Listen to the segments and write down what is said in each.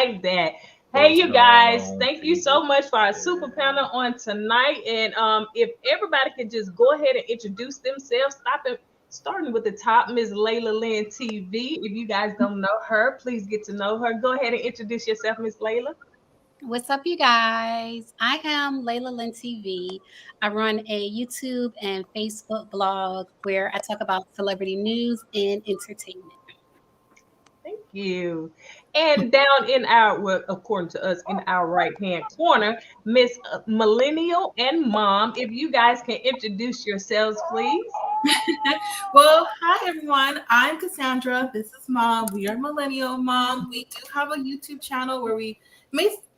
like that. Hey, you guys, thank you so much for our super panel on tonight. And if everybody could just go ahead and introduce themselves, starting with the top, Miss Lailah Lynn TV. If you guys don't know her, please get to know her. Go ahead and introduce yourself, Miss Lailah. What's up, you guys? I am Lailah Lynn TV. I run a YouTube and Facebook blog where I talk about celebrity news and entertainment. Thank you. And down in our, well, according to us, in our right-hand corner, Miss Millennial and Mom. If you guys can introduce yourselves, please. Well, hi everyone. I'm Cassandra. This is Mom. We are Millennial Mom. We do have a YouTube channel where we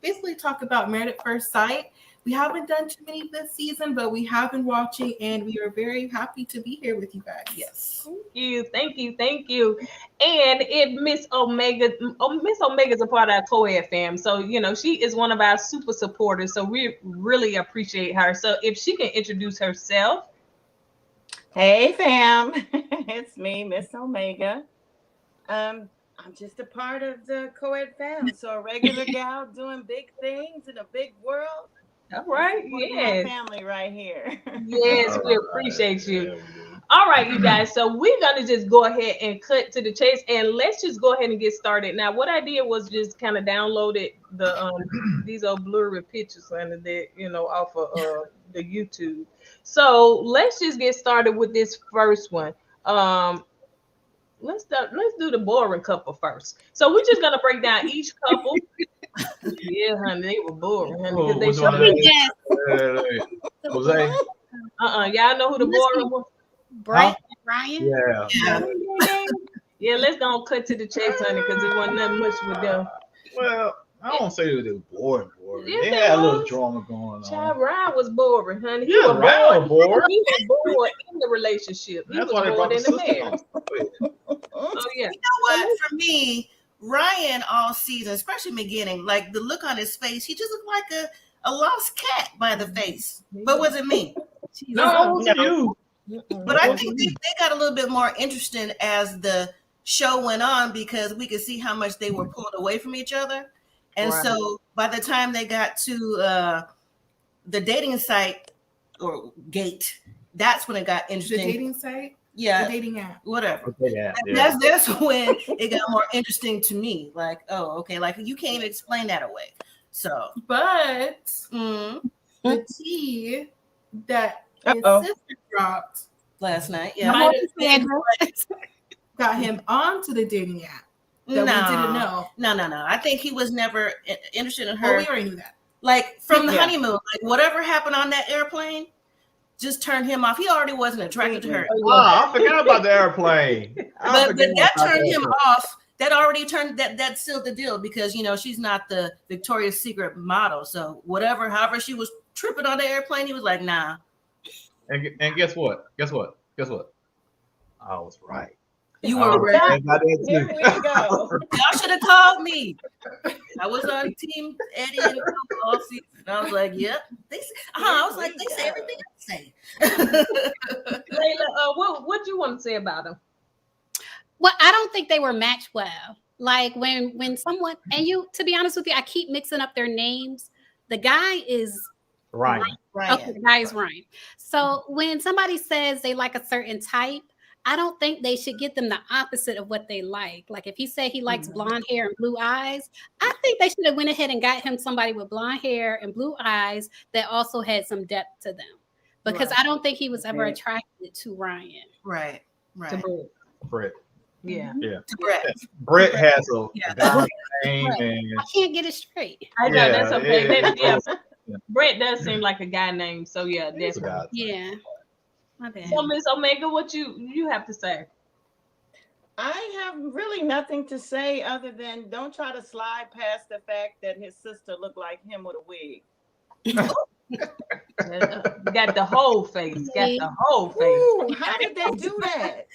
basically talk about Married at First Sight. We haven't done too many this season, but we have been watching, and we are very happy to be here with you guys. Yes. Thank you. And if Miss Omega's a part of our KOED fam, so she is one of our super supporters. So we really appreciate her. So if she can introduce herself. Hey fam, it's me, Miss Omega. I'm just a part of the KOED fam, so a regular gal doing big things in a big world. All right, yes. Family right here. Yes, we appreciate you. All right, you guys. So we're gonna just go ahead and cut to the chase, and let's just go ahead and get started. Now, what I did was just kind of downloaded these old blurry pictures and that off of the YouTube. So let's just get started with this first one. Let's do the boring couple first. So we're just gonna break down each couple. Yeah, honey, they were boring, honey, because Jose. Y'all know who the boring was? Brian. Yeah. Let's go cut to the chase, honey, because it wasn't that much with them. Well, I don't say they were boring. Yeah, they had a little drama going on. Child, Ryan was boring, honey. He was bored. He was bored in the relationship. He was bored in the marriage. Oh yeah. You know what? For me, Ryan all season, especially beginning, like the look on his face, he just looked like a lost cat by the face. But was it me? No, it was you. But I think they got a little bit more interesting as the show went on because we could see how much they were pulling away from each other. And so by the time they got to the dating site or gate, that's when it got interesting. The dating site? Yeah. The dating app. Whatever. Yeah. That's when it got more interesting to me. Like, oh, okay. Like you can't even explain that away. So, but the tea that his sister dropped last night, got him onto the dating app. That we didn't know. No. I think he was never interested in her. Well, we already knew that. Like from the honeymoon, like whatever happened on that airplane just turned him off. He already wasn't attracted to her. Oh, I forgot about the airplane. But that turned him off. That already turned that sealed the deal because she's not the Victoria's Secret model. So however she was tripping on the airplane, he was like, nah. And guess what? I was right. You were right. Here we go. Y'all should have called me. I was on Team Eddie and all season. I was like, yep. I was like, they say everything I say. Layla, what do you want to say about them? Well, I don't think they were matched well. Like when someone, and to be honest with you, I keep mixing up their names. The guy is Ryan. Okay, the guy is Ryan. So when somebody says they like a certain type, I don't think they should get them the opposite of what they like. Like if he said he likes blonde hair and blue eyes, I think they should have went ahead and got him somebody with blonde hair and blue eyes that also had some depth to them. Because I don't think he was ever attracted to Ryan. Right. To Brett. Yeah. Brett has a name, and I can't get it straight. I know that's okay. Brett does seem like a guy name, so yeah, definitely. Yeah. My bad. So Miss Omega, what you have to say? I have really nothing to say other than don't try to slide past the fact that his sister looked like him with a wig. Got the whole face. Ooh, how did they do that?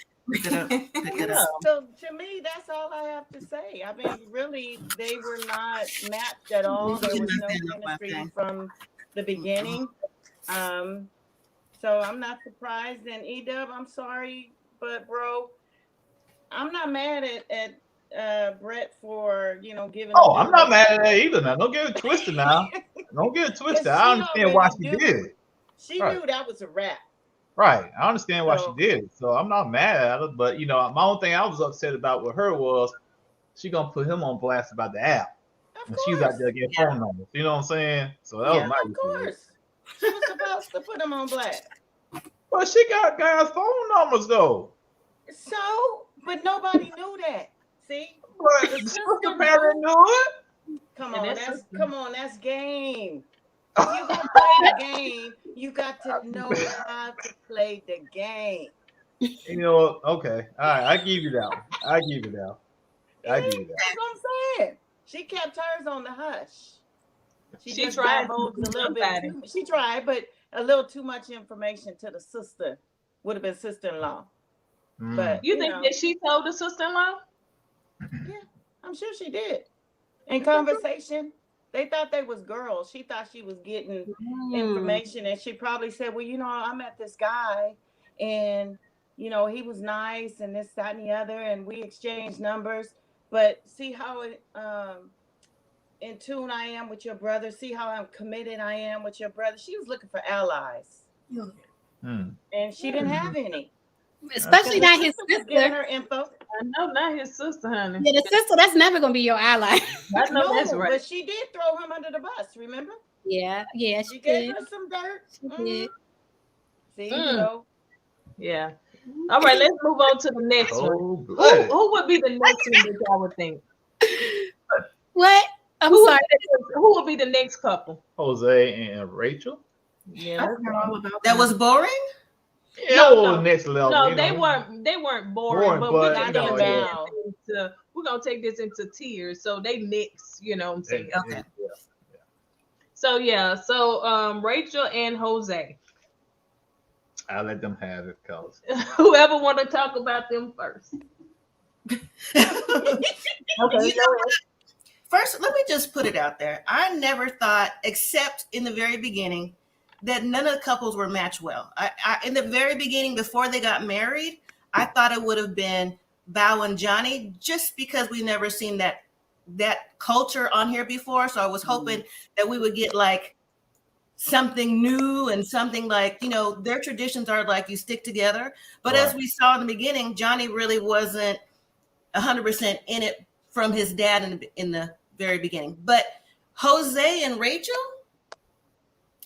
So to me, that's all I have to say. I mean, really, they were not matched at all. There was no chemistry from the beginning. So I'm not surprised. And E-Dub, I'm sorry, but bro, I'm not mad at Brett for giving. Oh, I'm not mad at that either. Now, don't get it twisted. Now, don't get it twisted. I understand why she did it. She knew that was a wrap. Right. I understand why she did it. So I'm not mad at her. But my only thing I was upset about with her was she gonna put him on blast about the app. And she's out there getting phone numbers. You know what I'm saying? So that was my Of course. She was supposed to put him on blast. But she got guys' phone numbers though. So, but nobody knew that. See? But the sister parent knew it. Come on, that's game. If you're gonna play the game, you got to know how to play the game. Okay. All right, I give you that one. That's what I'm saying. She kept hers on the hush. She tried a little bit. She tried, but a little too much information to the sister would have been sister-in-law. But you think that she told the sister-in-law? Yeah, I'm sure she did. In conversation, they thought they was girls. She thought she was getting information, and she probably said, "Well, I met this guy, and he was nice, and this, that, and the other, and we exchanged numbers. But see how in tune I am with your brother. See how I'm committed I am with your brother." She was looking for allies, and she didn't have any. Especially not his sister. Getting her info. I know, not his sister, honey. Yeah, the sister, that's never gonna be your ally. I know that's right. But she did throw him under the bus, remember? Yeah, she gave her some dirt. She did. See, Yeah. All right, let's move on to the next one. Who would be the next one that y'all would think? What? I'm sorry. Who would be the next couple? Jose and Rachel. Yeah, that was boring. Yeah, no. Next level. No, they weren't boring, but we're gonna take this into tiers. So they mix, you know what I'm saying? Okay. Yeah. So Rachel and Jose. I'll let them have it, cause whoever want to talk about them first. Okay. First, let me just put it out there. I never thought, except in the very beginning, that none of the couples were matched well. I in the very beginning, before they got married, I thought it would have been Bao and Johnny, just because we never seen that culture on here before. So I was hoping that we would get like something new and something like, their traditions are like you stick together. But as we saw in the beginning, Johnny really wasn't 100% in it from his dad in the very beginning. But Jose and Rachel,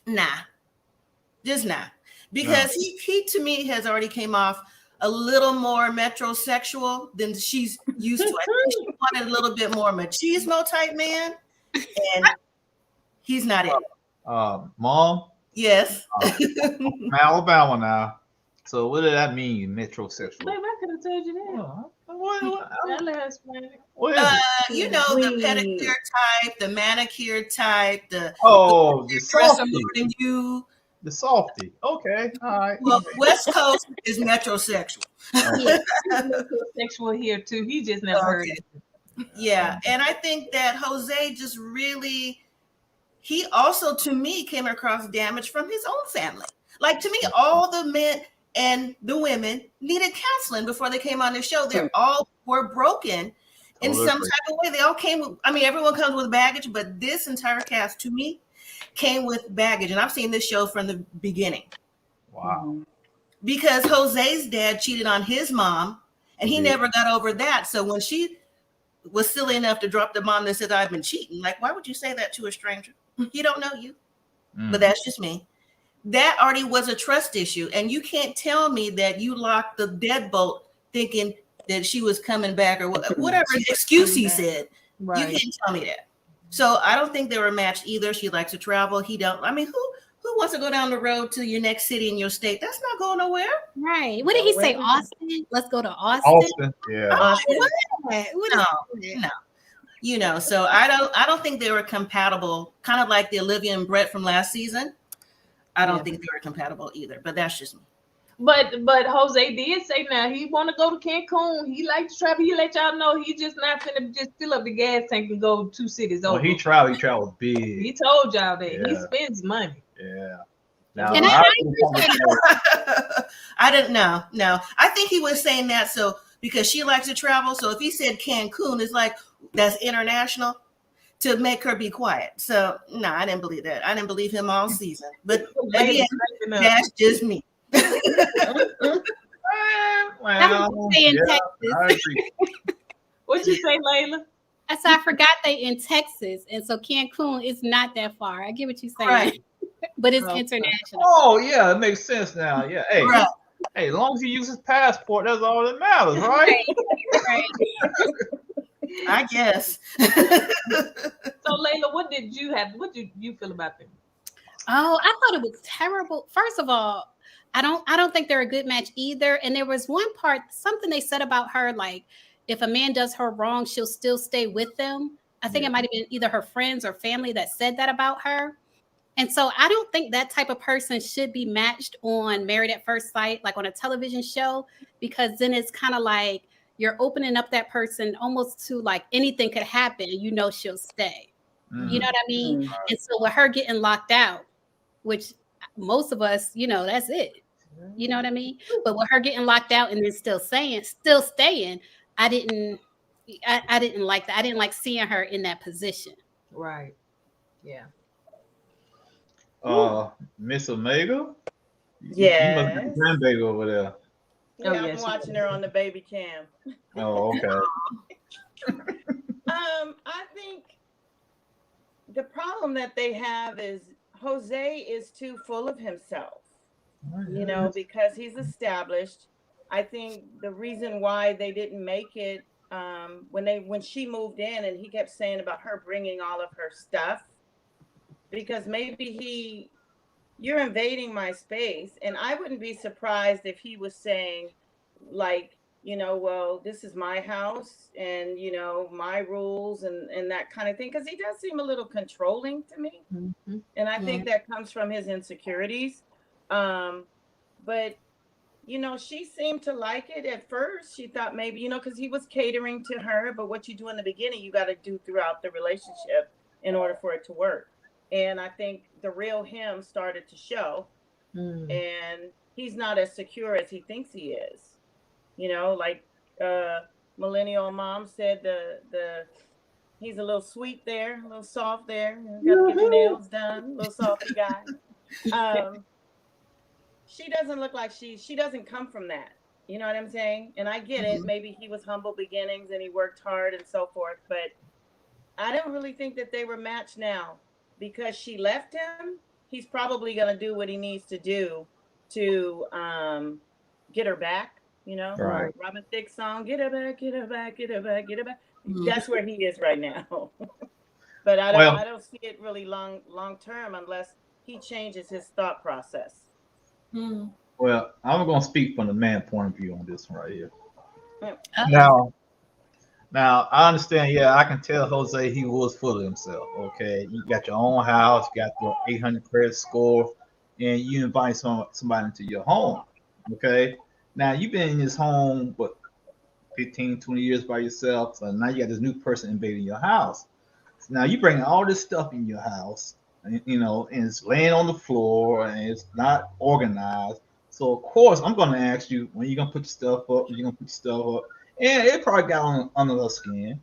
nah. Just not, because he to me has already came off a little more metrosexual than she's used to. I think she wanted a little bit more machismo type man, and he's not it. Mom. Yes. Alabama now. So what did that mean, metrosexual? Babe, I could have told you that. What is it? The pedicure type, the manicure type, the softy. Than you. The softy. Okay. All right. Well, West Coast is metrosexual. Metrosexual here too. He just never heard it. Yeah. And I think that Jose just really, he also to me came across damage from his own family. Like to me, all the men and the women needed counseling before they came on the show. They all were broken in some type of way. They all came with, everyone comes with baggage, but this entire cast to me came with baggage. And I've seen this show from the beginning. Wow. Because Jose's dad cheated on his mom and he never got over that. So when she was silly enough to drop the bomb that said, "I've been cheating," like, why would you say that to a stranger? He don't know you. But that's just me. That already was a trust issue. And you can't tell me that you locked the deadbolt thinking that she was coming back or whatever excuse he said. Right. You can't tell me that. So I don't think they were matched either. She likes to travel. He don't. Who wants to go down the road to your next city in your state? That's not going nowhere. Right. What did he say? Austin? Let's go to Austin. Austin. Yeah. No. So I don't think they were compatible. Kind of like the Olivia and Brett from last season. I don't think they were compatible either. But that's just me. But Jose did say now he want to go to Cancun. He likes to travel. He let y'all know he just not finna just fill up the gas tank and go 2 cities over. He traveled big. He told y'all that he spends money. Yeah. Now, I didn't know. No, I think he was saying that so because she likes to travel. So if he said Cancun, it's like that's international to make her be quiet. So no, I didn't believe that. I didn't believe him all season. But again, that's just me. Well, in yeah, Texas. I agree. What you say, Lailah? I said I forgot they in Texas, and so Cancun is not that far. I get what you're saying, Right. but it's international. Oh yeah, it makes sense now. Yeah, hey, Right. hey, as long as he uses passport, that's all that matters, right? Right. I guess. So Lailah, what did you feel about them? Oh, I thought it was terrible. First of all, I don't think they're a good match either. And there was one part, something they said about her, like if a man does her wrong, she'll still stay with them. I think it might have been either her friends or family that said that about her. And so I don't think that type of person should be matched on Married at First Sight, like on a television show, because then it's kind of like you're opening up that person almost to like anything could happen and you know she'll stay. You know what I mean? And so with her getting locked out, which most of us, you know, that's it. You know what I mean? But with her getting locked out and then still staying, I didn't like that. I didn't like seeing her in that position. Right. Yeah. Miss Omega? Yeah. You must be the grandbaby over there. Yeah, Oh, I'm watching her on the baby cam. Oh, okay. I think the problem that they have is Jose is too full of himself, you know, because he's established. I think the reason why they didn't make it when she moved in and he kept saying about her bringing all of her stuff, because maybe you're invading my space, and I wouldn't be surprised if he was saying like, you know, well, this is my house and, you know, my rules and that kind of thing. Because he does seem a little controlling to me. Mm-hmm. And I think that comes from his insecurities. But, you know, she seemed to like it at first. She thought maybe, you know, because he was catering to her. But what you do in the beginning, you got to do throughout the relationship in order for it to work. And I think the real him started to show. And he's not as secure as he thinks he is. You know, like Millennial and Mom said, he's a little sweet there, a little soft there. You got to get your nails done, a little softy guy. She doesn't look like she doesn't come from that. You know what I'm saying? And I get it. Maybe he was humble beginnings and he worked hard and so forth. But I don't really think that they were matched now, because she left him. He's probably going to do what he needs to do to get her back. You know, right. Robin Thicke song, get her back, get her back, get her back, get her back. That's where he is right now. But I don't see it really long term unless he changes his thought process. Well, I'm gonna speak from the man point of view on this one right here. Now I understand. Yeah, I can tell Jose he was full of himself. Okay, you got your own house, you got the 800 credit score, and you invite somebody into your home. Okay. Now, you've been in this home, 15, 20 years by yourself. So now you got this new person invading your house. Now, you bring all this stuff in your house, and, you know, and it's laying on the floor, and it's not organized. So, of course, I'm going to ask you, when you're going to put your stuff up, you're going to put your stuff up. And it probably got under her skin.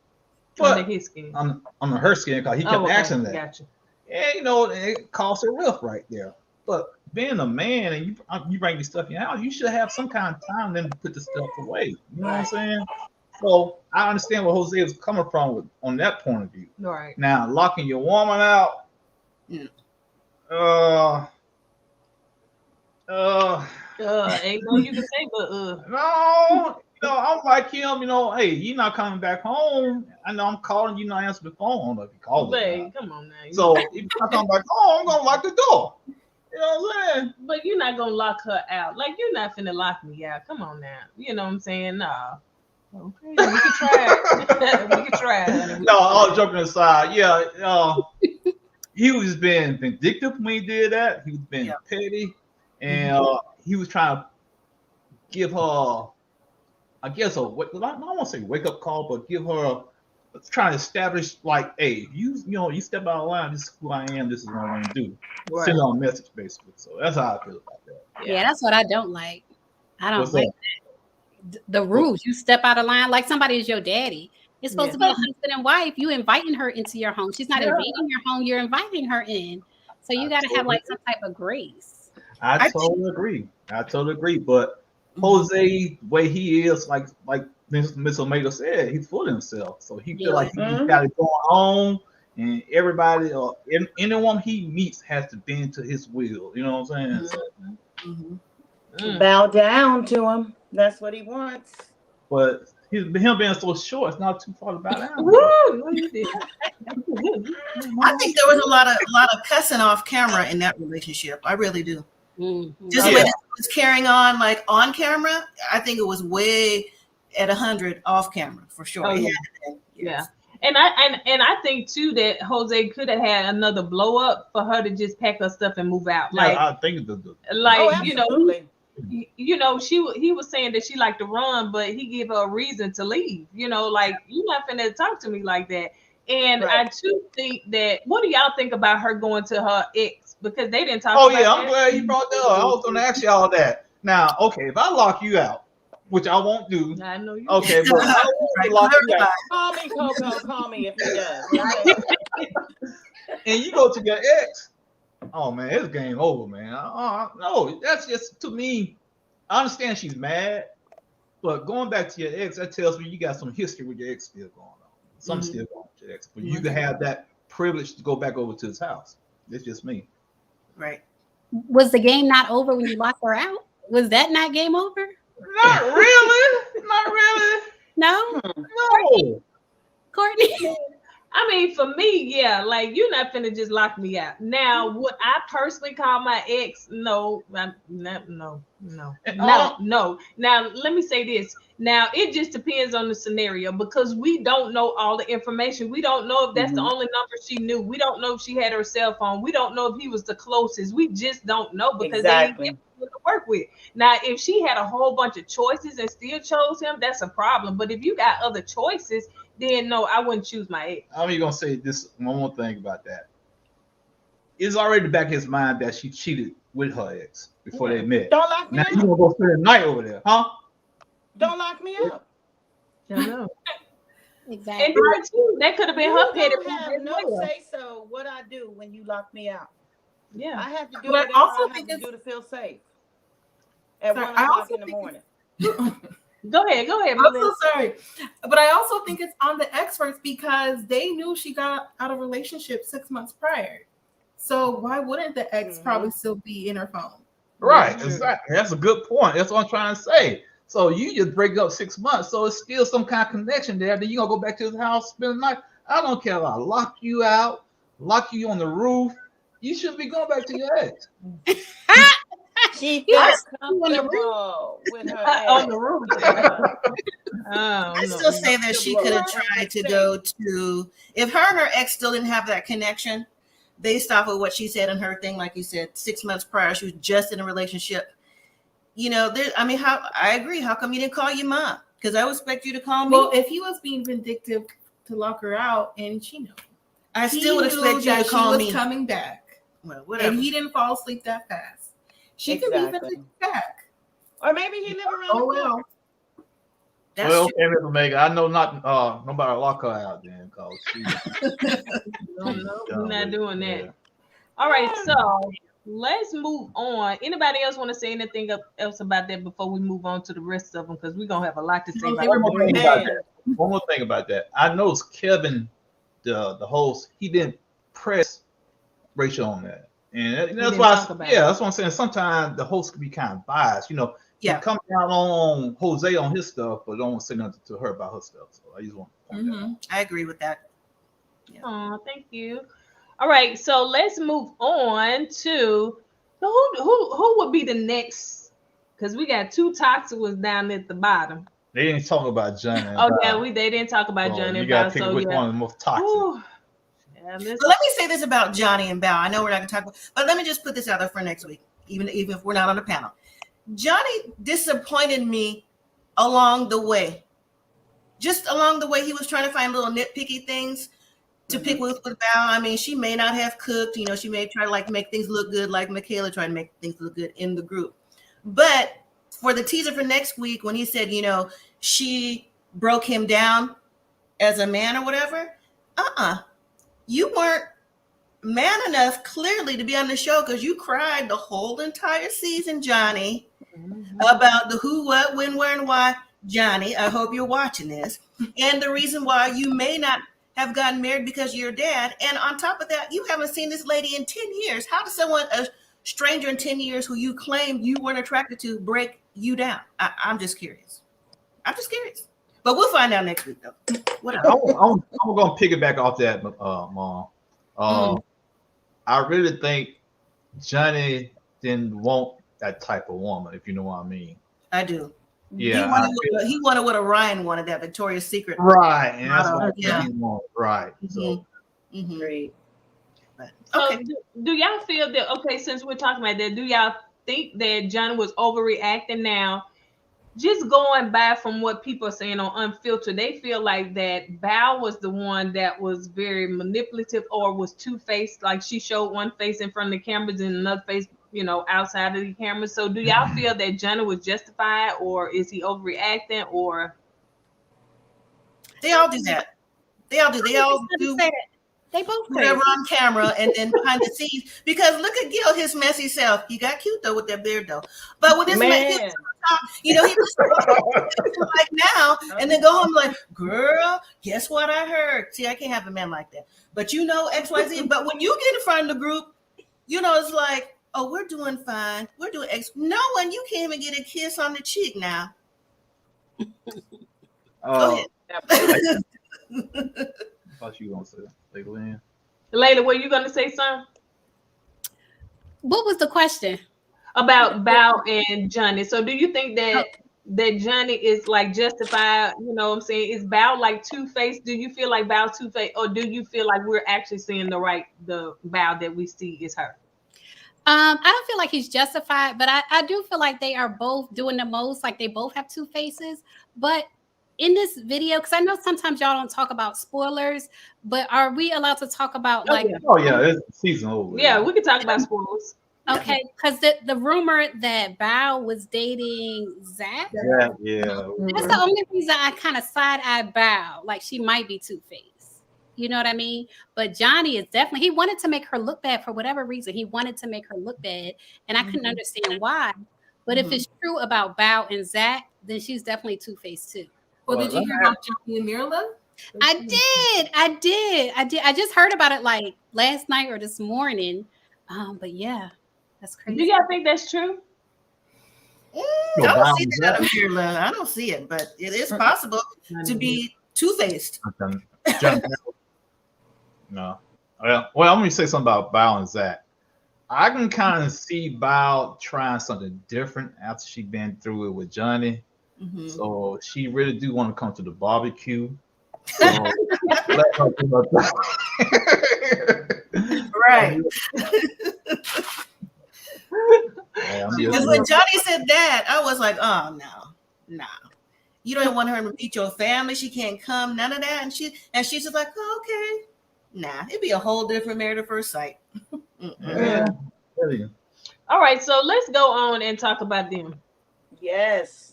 Under his skin. Under her skin, because he kept asking that. Gotcha. And, you know, it caused a rift right there. But being a man and you bring this stuff in your house, you should have some kind of time then to put the stuff away. You know what I'm saying? So I understand where Jose is coming from on that point of view. Right. Now, locking your woman out. Ain't no you can say, but no. You know, I'm like him. You know, hey, you're not coming back home. I know I'm calling you, not answering the phone. I don't know if you called me. Come on now. So if you're not coming back home, I'm gonna lock the door. You know what I'm saying? But you're not gonna lock her out. Like, you're not finna lock me out. Come on now. You know what I'm saying? Nah. Okay, we can try it. We can try it. No, all joking aside, he was being vindictive when he did that. He was being petty, and he was trying to give her, I guess, I don't want to say wake up call, but give her, trying to establish like, hey, you step out of line. This is who I am. This is what I'm gonna do. Right. Send on a message, basically. So that's how I feel about that. Yeah, that's what I don't like. I don't like that. the rules. You step out of line like somebody is your daddy. It's supposed to be a husband and wife. You inviting her into your home. She's not invading your home. You're inviting her in. So you got to have like some type of grace. I totally agree. But Jose, the way he is, like Miss Omega said, he's full of himself. So he feel like he's got it going on, and everybody or anyone he meets has to bend to his will. You know what I'm saying? Bow down to him. That's what he wants. But him being so short, it's not too far to bow down. I think there was a lot of cussing off camera in that relationship. I really do. Just when it was carrying on, like on camera, I think it was way at 100 off camera for sure. Oh, yeah. And I think too that Jose could have had another blow up for her to just pack her stuff and move out. Yeah, like I think you know, he was saying that she liked to run, but he gave her a reason to leave. You know, like you're not finna talk to me like that. And I too think that. What do y'all think about her going to her ex? Because they didn't talk. Oh about yeah, that. I'm glad you brought that up. I was gonna ask you all that. Now, okay, if I lock you out, which I won't do. I know you. Okay, but I won't lock you out. Call me, Coco. Call me if he does. And you go to your ex. Oh man, it's game over, man. No, that's just to me. I understand she's mad, but going back to your ex, that tells me you got some history with your ex still going on. Something still going on with your ex, but you can have that privilege to go back over to his house. It's just me. Right. Was the game not over when you locked her out? Was that not game over? Not really. Not really. No. No. Courtney. I mean, for me, yeah, like you're not finna just lock me out. Now, would I personally call my ex? No. Now, let me say this. Now, it just depends on the scenario because we don't know all the information. We don't know if that's the only number she knew. We don't know if she had her cell phone. We don't know if he was the closest. We just don't know because they didn't to work with. Now, if she had a whole bunch of choices and still chose him, that's a problem. But if you got other choices, then no, I wouldn't choose my ex. I'm gonna say this one more thing about that. It's already back in his mind that she cheated with her ex before they met. Don't lock me now up. you gonna go spend the night over there, huh? Don't lock me up. I know. Exactly. And her too. That could have been her petty. You have no say so what I do when you lock me out. Yeah, I have to do But whatever I also I have think to it's- do to feel safe. At Sorry, 1 I o'clock also in the think morning. Go ahead. I'm Melissa. so sorry. But I also think it's on the experts because they knew she got out of a relationship 6 months prior. So why wouldn't the ex probably still be in her phone? Right, exactly. That's a good point. That's what I'm trying to say. So you just break up 6 months, so it's still some kind of connection there. Then you gonna go back to his house, spend the night. I don't care if I lock you out, lock you on the roof. You shouldn't be going back to your ex. She feels comfortable with her On ex. the roof. I still say that she could have tried to go to, if her and her ex still didn't have that connection, based off of what she said in her thing, like you said, 6 months prior, she was just in a relationship. You know, I agree. How come you didn't call your mom? Because I would expect you to call me. Well, if he was being vindictive to lock her out, and she knew, I still would expect you to she call was me. coming back, Well, whatever. and he didn't fall asleep that fast. She could even take back. Or maybe he live around Oh the well. corner. That's Well, true. okay, Miss Omega, I know nobody lock her out then, cause she. No, we're not doing that. All right, so let's move on. Anybody else want to say anything else about that before we move on to the rest of them? Because we're gonna have a lot to say about One more thing that. about that. One more thing about that. I noticed Kevin, the host, he didn't press Rachel on that. And that's why, that's what I'm saying. Sometimes the host can be kind of biased, you know. Yeah. Come down on Jose on his stuff, but don't say nothing to her about her stuff. So I just want to point that out. I agree with that. Yeah. Oh, thank you. All right, so let's move on to who would be the next? Because we got two toxic ones down at the bottom. They didn't talk about Johnny. They didn't talk about Johnny. You gotta pick which one is the most toxic. Ooh. Let me say this about Johnny and Bao. I know we're not going to talk about, but let me just put this out there for next week, even if we're not on the panel. Johnny disappointed me along the way. Just along the way, he was trying to find little nitpicky things to pick with Bao. I mean, she may not have cooked. You know, she may try to make things look good, like Michaela tried to make things look good in the group. But for the teaser for next week, when he said, you know, she broke him down as a man or whatever, you weren't man enough clearly to be on the show, because you cried the whole entire season, Johnny, about the who, what, when, where, and why. Johnny, I hope you're watching this. And the reason why you may not have gotten married because you're dad. And on top of that, you haven't seen this lady in 10 years. How does someone, a stranger in 10 years who you claim you weren't attracted to, break you down? I'm just curious. But we'll find out next week, though. I'm going to piggyback off that, Mom. I really think Johnny didn't want that type of woman, if you know what I mean. I do. Yeah. He wanted what Orion wanted, that Victoria's Secret. Right. And that's what he wanted. Right. So. Great. So do y'all feel that, okay, since we're talking about that, do y'all think that Johnny was overreacting now? Just going by from what people are saying on Unfiltered, they feel like that Bao was the one that was very manipulative or was two-faced. Like she showed one face in front of the cameras and another face, you know, outside of the cameras. So do y'all feel that Johnny was justified, or is he overreacting, or? They all do that. They all do. They both whatever on camera and then behind the scenes. Because look at Gil, his messy self. He got cute though with that beard though. But with this man, you know, he was like now and then go home like, girl, guess what I heard? See, I can't have a man like that. But you know, XYZ. But when you get in front of the group, you know, it's like, oh, we're doing fine. We're doing No one, you can't even get a kiss on the cheek now. Go ahead. I thought you were going to say that. Lailah, were you going to say something? What was the question? About Bao and Johnny. So do you think that that Johnny is like justified? You know what I'm saying? Is Bao like two-faced? Do you feel like Bao two-faced, or do you feel like we're actually seeing the Bao that we see is her? I don't feel like he's justified, but I do feel like they are both doing the most. Like they both have two faces. But in this video, because I know sometimes y'all don't talk about spoilers, but are we allowed to talk about it's season over. Yeah, we can talk about spoilers. Okay, because the rumor that Bao was dating Zach. Yeah. That's the only reason I kind of side-eye Bao. Like she might be two-faced. You know what I mean? But Johnny is definitely, he wanted to make her look bad for whatever reason. He wanted to make her look bad. And I couldn't understand why. But if it's true about Bao and Zach, then she's definitely two-faced too. Well, did you hear about Gil and Myrla? I did. I just heard about it like last night or this morning. But yeah, that's crazy. Do y'all think that's true? I don't see that out of Myrla. I don't see it, but it is possible to be two-faced. No. Well, I'm going to say something about Bao and Zach. I can kind of see Bao trying something different after she's been through it with Johnny. So she really do want to come to the barbecue. So let her do her thing. Right. Because when Johnny said that, I was like, oh no. You don't want her to meet your family. She can't come, none of that. And she's just like, oh, okay. Nah, it'd be a whole different Married at First Sight. Yeah. All right, so let's go on and talk about them. Yes.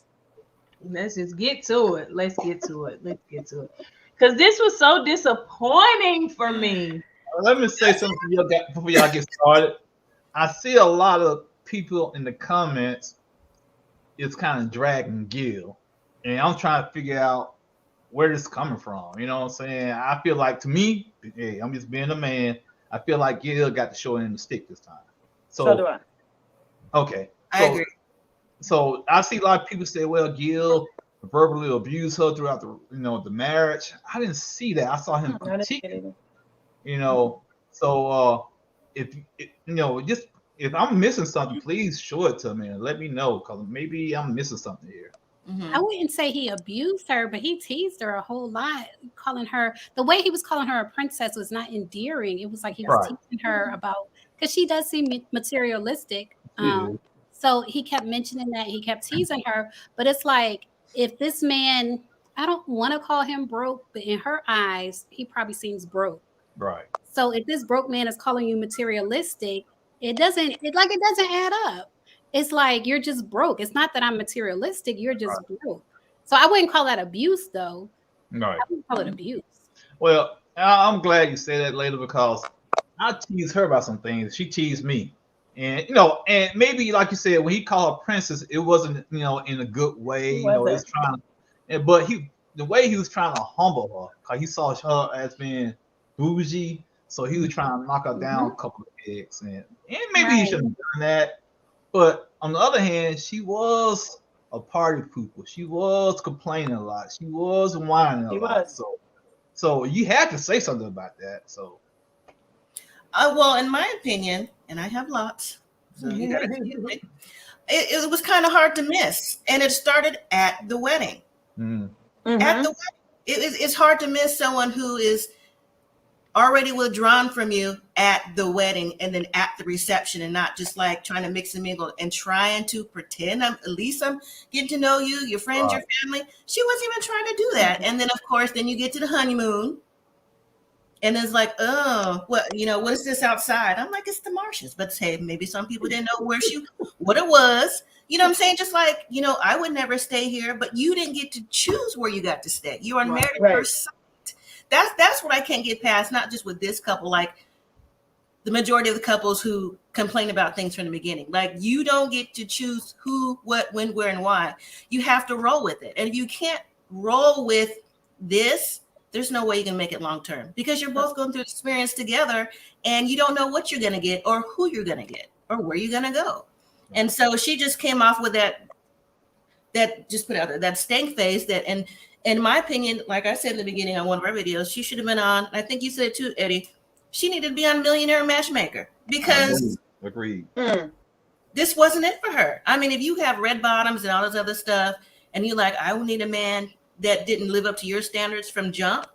Let's just get to it. Let's get to it. Because this was so disappointing for me. Let me say something before y'all get started. I see a lot of people in the comments. It's kind of dragging Gil, and I'm trying to figure out where this is coming from. You know what I'm saying? I feel like, to me, hey, I'm just being a man, I feel like Gil got the short end of the stick this time. So do I. Okay. I agree. So I see a lot of people say, well, Gil verbally abused her throughout the marriage. I didn't see that. I saw him critique. So if I'm missing something, please show it to me and let me know, because maybe I'm missing something here. I wouldn't say he abused her, but he teased her a whole lot, the way he was calling her a princess was not endearing. It was like he was teasing her about, because she does seem materialistic. So he kept mentioning that, he kept teasing her, but it's like, if this man, I don't want to call him broke, but in her eyes, he probably seems broke. Right. So if this broke man is calling you materialistic, it doesn't add up. it's like you're just broke. It's not that I'm materialistic, you're just broke. So I wouldn't call that abuse though. Right. I wouldn't call it abuse. Well, I'm glad you said that later because I tease her about some things. She teased me. And and maybe like you said, when he called her princess, it wasn't, in a good way. It's trying but the way he was trying to humble her, because he saw her as being bougie. So he was trying to knock her down a couple of pegs. And maybe he shouldn't have done that. But on the other hand, she was a party pooper. She was complaining a lot. She was whining a lot. So you had to say something about that. So well, in my opinion, and I have lots, so you gotta excuse me, it was kind of hard to miss. And it started at the wedding. At the wedding. It's hard to miss someone who is already withdrawn from you at the wedding and then at the reception, and not just like trying to mix and mingle and trying to pretend I'm getting to know you, your friends, your family. She wasn't even trying to do that. And then of course, then you get to the honeymoon and it's like, oh, what is this outside? I'm like, it's the marshes. But hey, maybe some people didn't know what it was. You know what I'm saying? Just like, I would never stay here, but you didn't get to choose where you got to stay. You are married at first sight. That's what I can't get past, not just with this couple, like the majority of the couples who complain about things from the beginning. Like, you don't get to choose who, what, when, where, and why. You have to roll with it. And if you can't roll with this, there's no way you can make it long term, because you're both going through experience together and you don't know what you're going to get or who you're going to get or where you're going to go. And so she just came off with that just put out there, that stank face that, and in my opinion, like I said in the beginning on one of our videos, she should have been on, I think you said too, Eddie, she needed to be on Millionaire Matchmaker, because agreed. This wasn't it for her. I mean, if you have red bottoms and all this other stuff, and you're like, I would need a man that didn't live up to your standards from jump.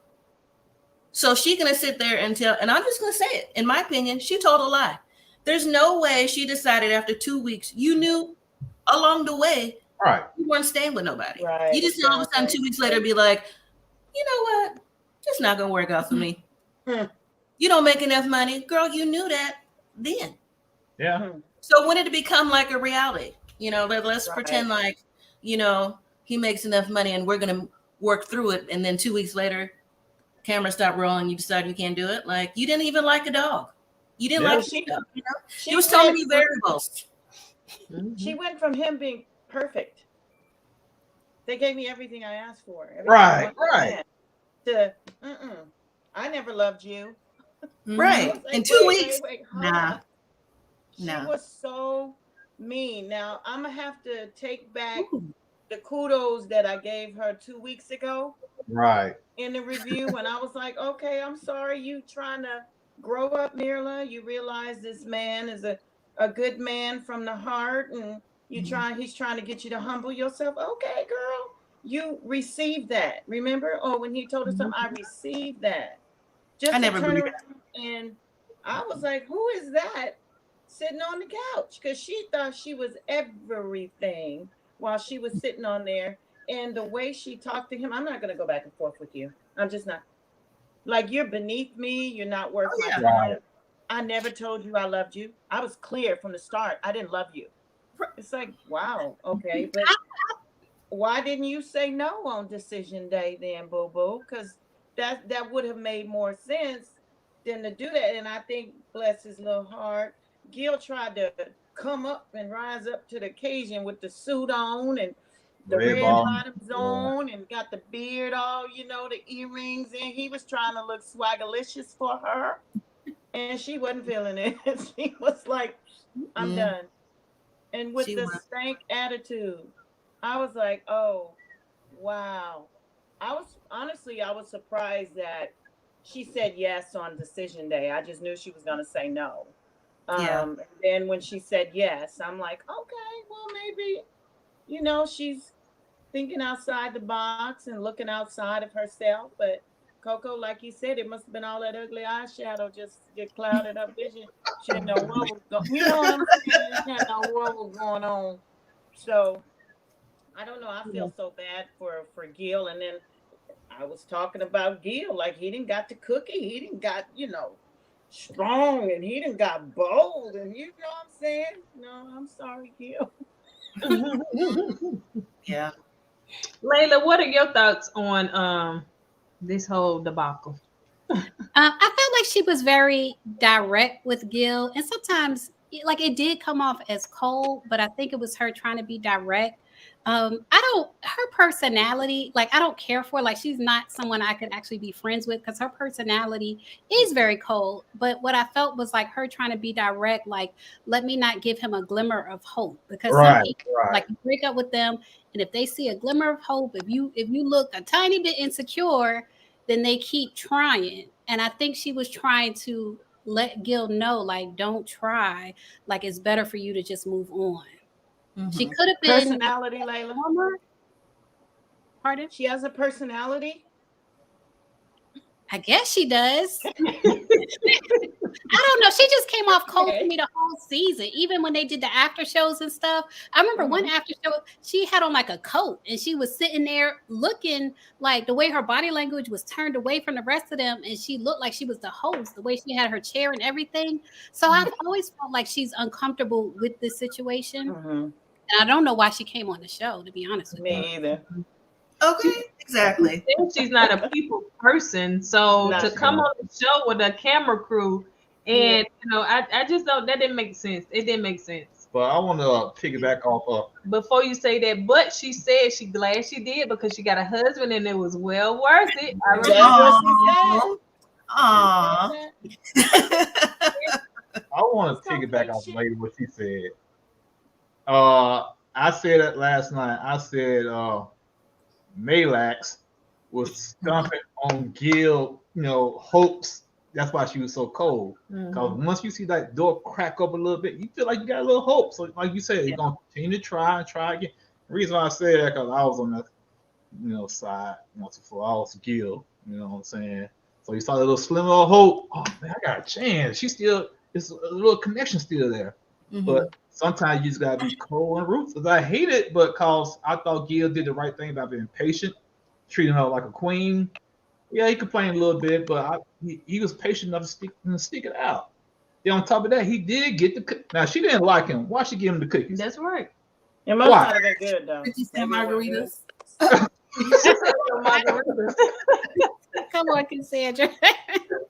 So she's going to sit there and and I'm just going to say it, in my opinion, she told a lie. There's no way she decided after 2 weeks, you knew along the way, you weren't staying with nobody. You just all of a sudden 2 weeks later be like, you know what? It's not going to work out for me. You don't make enough money. Girl, you knew that then. Yeah. So when did it become like a reality? Let's pretend like, he makes enough money and we're going to work through it. And then 2 weeks later, camera stopped rolling. You decide you can't do it. Like, you didn't even like a dog. You didn't like a dog. She was telling me variables. She went from him being perfect. They gave me everything I asked for. Right. To, I never loved you. Right. Like, in 2 weeks. Nah. She was so mean. Now, I'm going to have to take back the kudos that I gave her 2 weeks ago. Right. In the review, when I was like, okay, I'm sorry, you trying to grow up, Myrla. You realize this man is a good man from the heart, and he's trying to get you to humble yourself. Okay, girl, you received that. Remember? Oh, when he told us something, I received that. Just I never turn believed around, and I was like, who is that sitting on the couch? Because she thought she was everything while she was sitting on there. And the way she talked to him, I'm not going to go back and forth with you. I'm just not. Like, you're beneath me. You're not worth my time. I never told you I loved you. I was clear from the start. I didn't love you. It's like, wow, okay. But why didn't you say no on decision day then, boo-boo? Because that would have made more sense than to do that. And I think, bless his little heart, Gil tried to come up and rise up to the occasion with the suit on and the red bottoms on and got the beard all, the earrings, and he was trying to look swagalicious for her, and she wasn't feeling it. She was like, I'm done. And with the stank attitude, I was like, oh, wow. I was surprised that she said yes on decision day. I just knew she was going to say no. And then when she said yes, I'm like, okay, well, maybe, she's thinking outside the box and looking outside of herself. But Coco, like you said, it must have been all that ugly eyeshadow just get clouded up vision. She didn't know what was going on. You know what I'm saying? She didn't know what was going on. So I don't know. I feel so bad for Gil. And then I was talking about Gil, like he didn't got the cookie. He didn't got, strong and he done got bold, and you know what I'm saying? No, I'm sorry, Gil. Yeah. Lailah, what are your thoughts on this whole debacle? I felt like she was very direct with Gil, and sometimes like it did come off as cold, but I think it was her trying to be direct. Her personality, like I don't care for, like she's not someone I could actually be friends with because her personality is very cold. But what I felt was like her trying to be direct, like let me not give him a glimmer of hope, because some people like you break up with them, and if they see a glimmer of hope, if you look a tiny bit insecure, then they keep trying. And I think she was trying to let Gil know, like, don't try. Like, it's better for you to just move on. Mm-hmm. She could have been personality, Lailah. Pardon? She has a personality. I guess she does. I don't know. She just came off cold for me the whole season. Even when they did the after shows and stuff. I remember one after show, she had on like a coat and she was sitting there looking like the way her body language was turned away from the rest of them. And she looked like she was the host, the way she had her chair and everything. So I've always felt like she's uncomfortable with this situation. And I don't know why she came on the show, to be honest with you. Me either. Okay, exactly. She's not a people person, so to come on the show with a camera crew, and I just don't. That didn't make sense. It didn't make sense. But I want to piggyback off of. Before you say that, but she said she glad she did because she got a husband and it was well worth it. I want to piggyback off Lailah what she said. I said it last night. I said Malax was stomping on Gil, hopes. That's why she was so cold. Because once you see that door crack up a little bit, you feel like you got a little hope. So, like you said, you're gonna continue to try and try again. The reason why I say that because I was on that, side once before. I was Gil. You know what I'm saying? So you saw that little slimmer of hope. Oh man, I got a chance. It's a little connection still there. But sometimes you just gotta be cold and ruthless. I hate it, but cause I thought Gil did the right thing about being patient, treating her like a queen. Yeah, he complained a little bit, but he was patient enough to stick it out. Then on top of that, he did get the cookies. Now she didn't like him. Why she give him the cookies? That's right. It must not have been good though. 50-cent margaritas. Come on, Cassandra.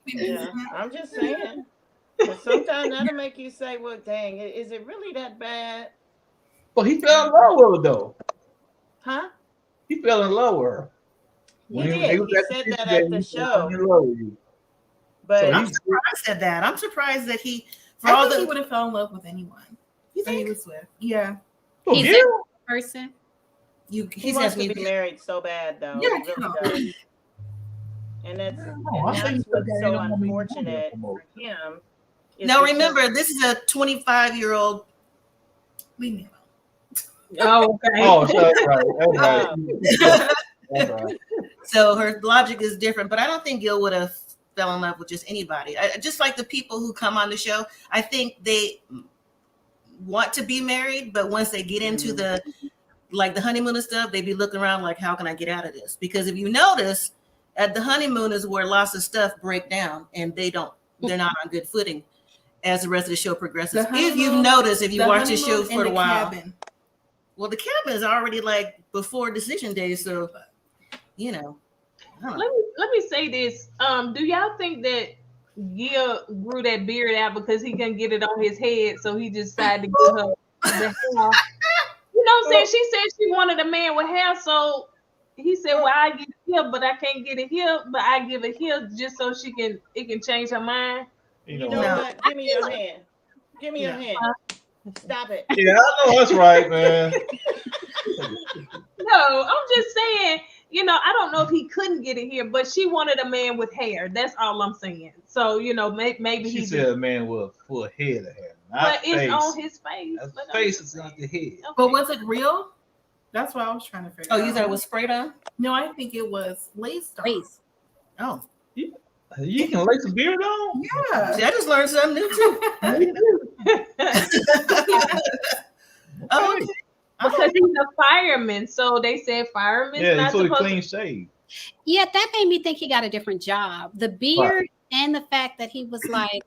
Yeah, I'm just saying. But sometimes that'll make you say, well, dang, is it really that bad? Well, he fell in love with her, though. Huh? He fell in love with her. He did. He said that at the show. But I'm surprised at that. I'm surprised that he would have fell in love with anyone. You think he was with? Yeah. He's a person. He wants to be married so bad, though. Yeah, really does. And that's what's so unfortunate for him. Now remember, this is a 25-year-old. Leave me alone. Oh, okay. Oh, that's right. That's right. So her logic is different, but I don't think Gil would have fell in love with just anybody. Just like the people who come on the show, I think they want to be married, but once they get into the honeymoon and stuff, they be looking around like, how can I get out of this? Because if you notice, at the honeymoon is where lots of stuff break down and they're not on good footing as the rest of the show progresses. If you've noticed, if you watch the show for a while. Cabin. Well, the cabin is already like before decision day, so Let me say this. Do y'all think that Gil grew that beard out because he couldn't get it on his head, so he just decided to give her the hair? You know what I'm saying? She said she wanted a man with hair, so he said, well, I get it here, but I can't get it here, but I give it here just so it can change her mind. You know what? Give me your hand. Give me your hand. Stop it. Yeah, I know that's right, man. No, I'm just saying, I don't know if he couldn't get it here, but she wanted a man with hair. That's all I'm saying. So, maybe she said a man with a full head of hair. But it's on his face. The face is not the head. Okay. But was it real? That's what I was trying to figure out. Oh, you thought it was sprayed on? No, I think it was laced on. Lace. Oh. You can lace a beard on? Yeah. See, I just learned something new too. Okay. Because he's a fireman, so they said firemen. Yeah, he's sort of clean shave. Yeah, that made me think he got a different job. The beard And the fact that he was like,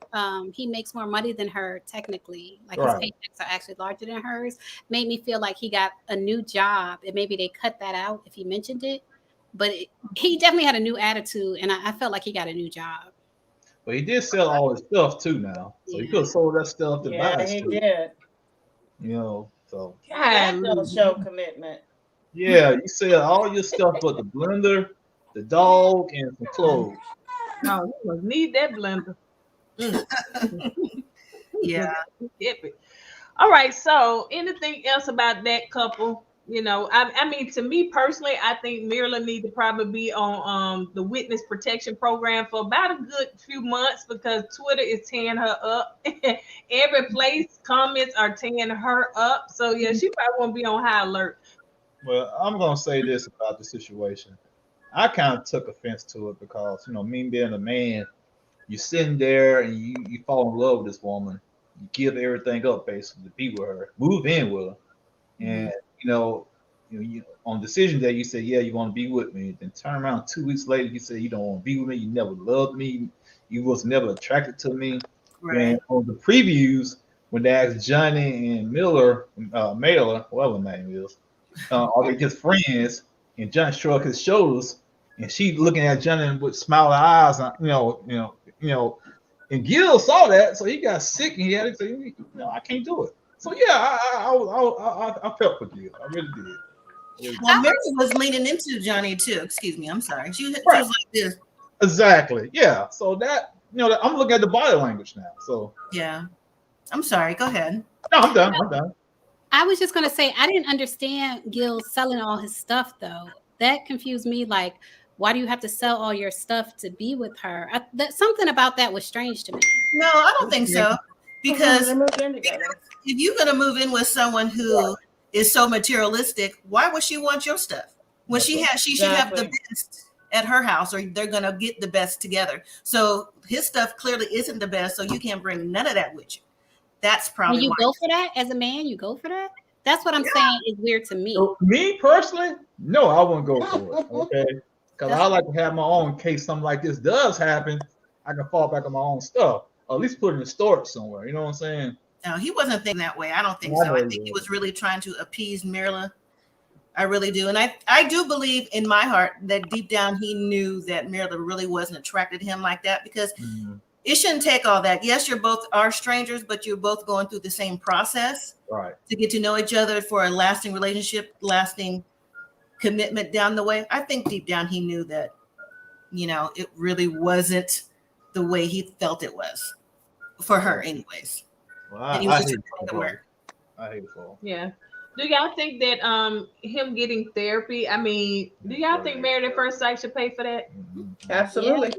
he makes more money than her technically, like his paychecks are actually larger than hers, made me feel like he got a new job. And maybe they cut that out if he mentioned it. But he definitely had a new attitude, and I felt like he got a new job. But he did sell all his stuff too now. So he could have sold that stuff to buy he did. You know, so. That don't show commitment. Yeah, you sell all your stuff but the blender, the dog, and some clothes. No, you must need that blender. Yeah. All right. So, anything else about that couple? You know, I mean, to me personally, I think Myrla need to probably be on the witness protection program for about a good few months because Twitter is tearing her up. Every place comments are tearing her up. So yeah, she probably won't be on high alert. Well, I'm gonna say this about the situation. I kind of took offense to it because, you know, me being a man, you're sitting there and you fall in love with this woman. You give everything up basically to be with her, move in with her. And, you on decision day, you say, yeah, you want to be with me. Then turn around 2 weeks later, you say, you don't want to be with me. You never loved me. You was never attracted to me. Right. And on the previews, when they asked Johnny and Miller, Michaela, whatever her name is, are they just friends? And John shrugged his shoulders, and she looking at Johnny with smiling eyes, and Gil saw that, so he got sick, and he had to say, no, I can't do it. So yeah, I felt for Gil. I really did. Well, Mary was leaning into Johnny too. Excuse me, I'm sorry. She was like this. Exactly. Yeah. So that, I'm looking at the body language now. So yeah. I'm sorry. Go ahead. No, I'm done. I was just gonna say I didn't understand Gil selling all his stuff though. That confused me. Like, why do you have to sell all your stuff to be with her? Something about that was strange to me. No, I don't think so. Because if you're gonna move in with someone who is so materialistic, why would she want your stuff? When she should have the best at her house, or they're gonna get the best together. So his stuff clearly isn't the best, so you can't bring none of that with you. That's probably you go for that as a man. You go for that. That's what I'm saying is weird to me. So me personally, no, I wouldn't go for it. Okay, because I like to have my own in case something like this does happen. I can fall back on my own stuff, or at least put it in storage somewhere. You know what I'm saying? No, he wasn't thinking that way. I don't think so. I think he was really trying to appease Myrla. I really do. And I do believe in my heart that deep down he knew that Myrla really wasn't attracted to him like that, because it shouldn't take all that. Yes, you're both are strangers, but you're both going through the same process to get to know each other for a lasting relationship, lasting commitment down the way. I think deep down he knew that, it really wasn't the way he felt it was for her anyways. Well, and he was just trying to work. I hate it for. Yeah. Do y'all think that him getting therapy? I mean, do y'all think Married at First Sight should pay for that? Absolutely.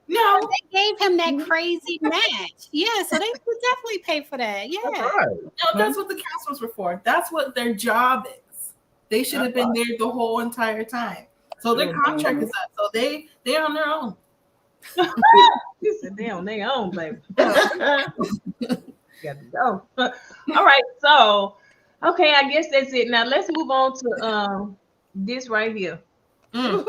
Yeah. No, they gave him that crazy match. Yeah, so they would definitely pay for that. Yeah. That's right. No, that's what the counselors were for. That's what their job is. They should have been there the whole entire time. So their contract is up. So they're on their own. You said they on their own, baby. Got to go. All right, so okay, I guess that's it. Now let's move on to this right here. Why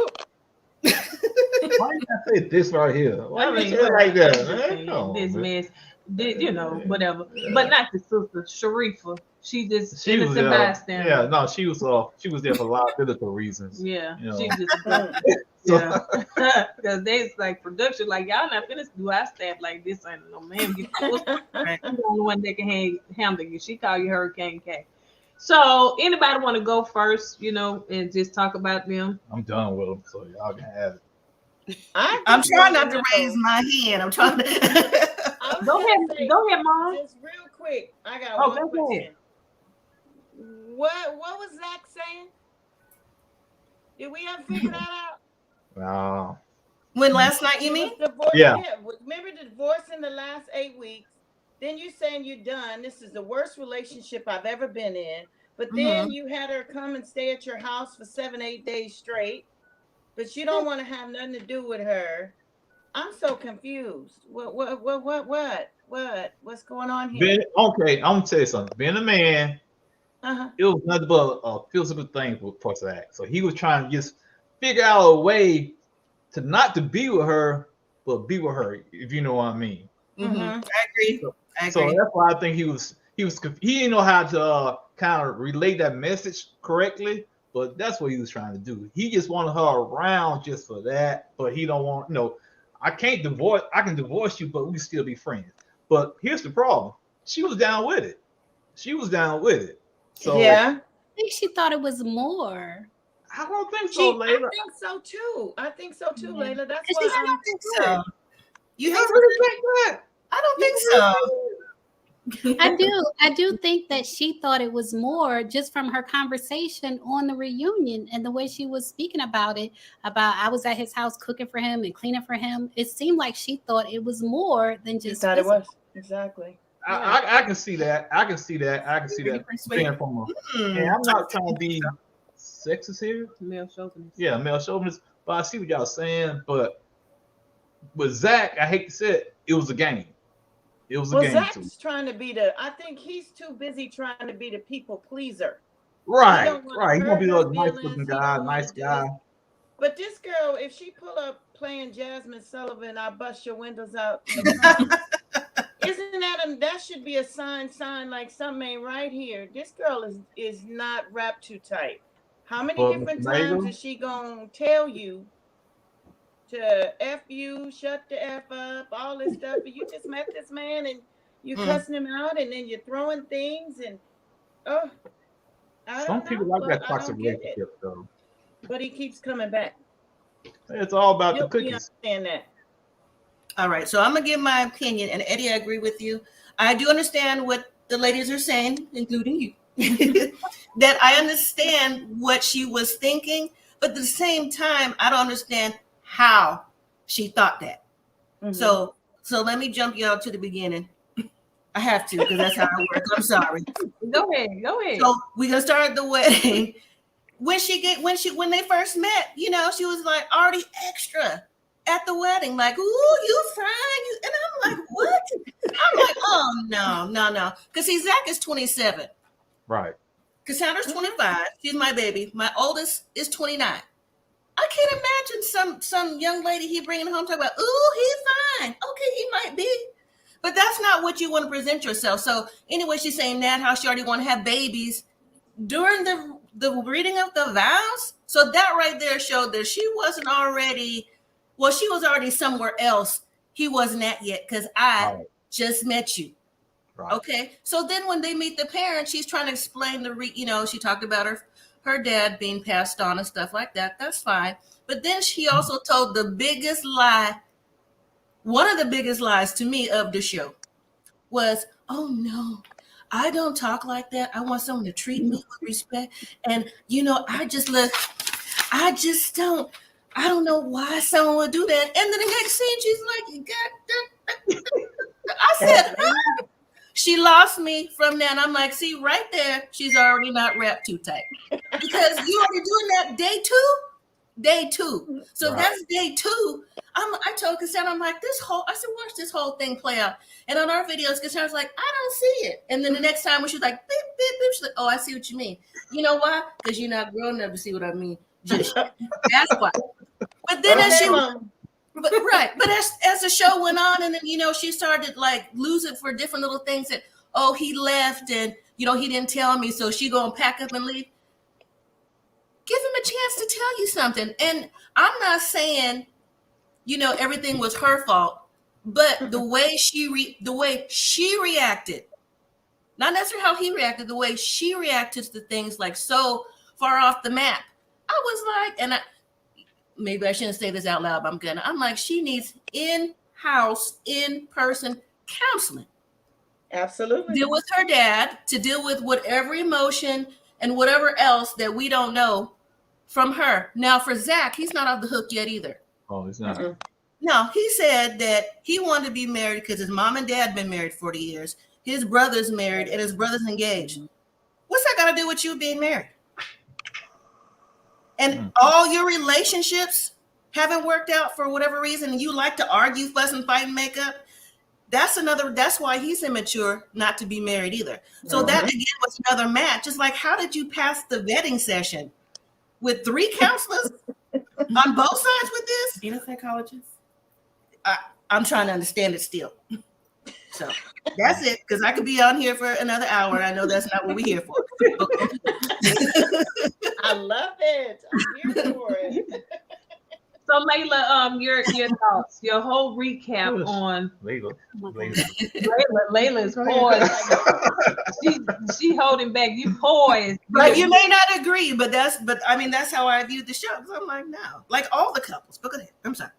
did I say this right here? Why did you say it like that? This mess, whatever. But not the sister, Sharifa. She innocent bystander. Yeah, no, she was there for liability reasons. Yeah, she just because they like production, like y'all not finished do our staff like this. Ain't no man. You're the only one that can handle you. She call you Hurricane K. So anybody want to go first, and just talk about them? I'm done with them, so y'all can have it. I'm trying not to raise my hand. I'm trying to. Go ahead, Mom. Just real quick, I got one question. What was Zach saying? Did we ever figure that out? No. When last night, you mean? Yeah. Remember the divorce in the last 8 weeks? Then you saying you're done. This is the worst relationship I've ever been in. But then you had her come and stay at your house for 7-8 days straight. But you don't want to have nothing to do with her. I'm so confused. What's going on here? Okay, I'm gonna tell you something. Being a man, it was nothing but a physical thing for Zach. So he was trying to just figure out a way to not to be with her, but be with her, if you know what I mean. Mm-hmm. I agree. So that's why I think he didn't know how to kind of relay that message correctly, but that's what he was trying to do. He just wanted her around just for that, but he don't want, I can divorce you, but we still be friends. But here's the problem. She was down with it. So I think she thought it was more. I don't think so, Lailah. I think so too, Lailah. That's why I don't think so. You don't really think that? I don't think so. I do think that she thought it was more just from her conversation on the reunion and the way she was speaking about it, about I was at his house cooking for him and cleaning for him. It seemed like she thought it was more than just thought it was. Exactly. I can see that. I can see that. From and I'm not trying to be sexist here. Male chauvinist. Yeah, male chauvinist. But I see what y'all saying. But with Zach, I hate to say it was a game. It was a game. Zach's trying to be I think he's too busy trying to be the people pleaser. Right. He's gonna be a nice looking guy, nice guy. But this girl, if she pull up playing Jasmine Sullivan, I'll bust your windows out. Isn't that should be a sign like something ain't right here. This girl is not wrapped too tight. How many different times is she gonna tell you to F you, shut the F up, all this stuff, but you just met this man and you cussing him out and then you're throwing things and some people like that toxic relationship though. But he keeps coming back. It's all about the cookies. Understand that. All right, so I'm gonna give my opinion, and Eddie, I agree with you. I do understand what the ladies are saying, including you. That I understand what she was thinking, but at the same time, I don't understand how she thought that. Mm-hmm. So let me jump y'all to the beginning. I have to because that's how it works. I'm sorry. Go ahead. So we're gonna start the wedding. When they first met, she was like already extra at the wedding, like, ooh, you fine. And I'm like, what? I'm like, oh, no. Because see, Zach is 27. Right. Cassandra's 25. She's my baby. My oldest is 29. I can't imagine some young lady he bringing home talking about, ooh, he's fine. Okay, he might be. But that's not what you want to present yourself. So anyway, she's saying that how she already want to have babies during the reading of the vows. So that right there showed that she wasn't already... Well, she was already somewhere else. He wasn't at yet because I just met you. Right. Okay. So then when they meet the parents, she's trying to explain she talked about her dad being passed on and stuff like that. That's fine. But then she also told the biggest lie. One of the biggest lies to me of the show was, oh, no, I don't talk like that. I want someone to treat me with respect. And, I don't know why someone would do that. And then the next scene, she's like, I said, she lost me from that. And I'm like, see, right there, she's already not wrapped too tight. Because you already doing that day two. So that's day two. I told Cassandra, I'm like, I said, watch this whole thing play out. And on our videos, Cassandra's like, I don't see it. And then the next time when she's like, beep, beep, beep, she's like, oh, I see what you mean. You know why? Because you're not grown enough to see what I mean. That's why. But then as the show went on, and then she started like losing for different little things that he left and he didn't tell me, so she gonna pack up and leave. Give him a chance to tell you something. And I'm not saying everything was her fault, but the way she reacted, not necessarily how he reacted, the way she reacted to things like so far off the map. I was like, maybe I shouldn't say this out loud, but I'm like, she needs in-house, in-person counseling. Absolutely. Deal with her dad, to deal with whatever emotion and whatever else that we don't know from her. Now for Zach, he's not off the hook yet either. Oh, he's not. No, he said that he wanted to be married because his mom and dad been married 40 years. His brother's married and his brother's engaged. What's that got to do with you being married? And all your relationships haven't worked out for whatever reason, and you like to argue, fuss, and fight and make up. That's why he's immature not to be married either. So that again was another match. It's like, how did you pass the vetting session with 3 counselors on both sides with this? And a psychologist. I'm trying to understand it still. So that's it, because I could be on here for another hour. I know that's not what we're here for. Okay. I love it. I'm here for it. So Lailah, your thoughts, your whole recap on Lailah's poised. She holding back. You poised. But you may not agree, but I mean that's how I viewed the show. So I'm like, no, like all the couples. But go ahead. I'm sorry.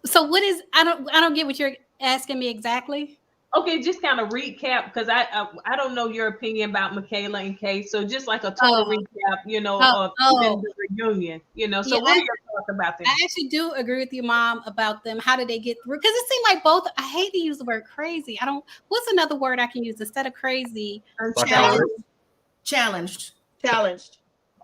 So what is I don't get what you're asking me exactly. Okay, just kind of recap, because I don't know your opinion about Michaela and Kay. So just like a total recap, you know, of the reunion, you know. So what are your thoughts about that? I actually do agree with your mom about them. How did they get through? Because it seemed like both. I hate to use the word crazy. I don't. What's another word I can use instead of crazy? Challenged.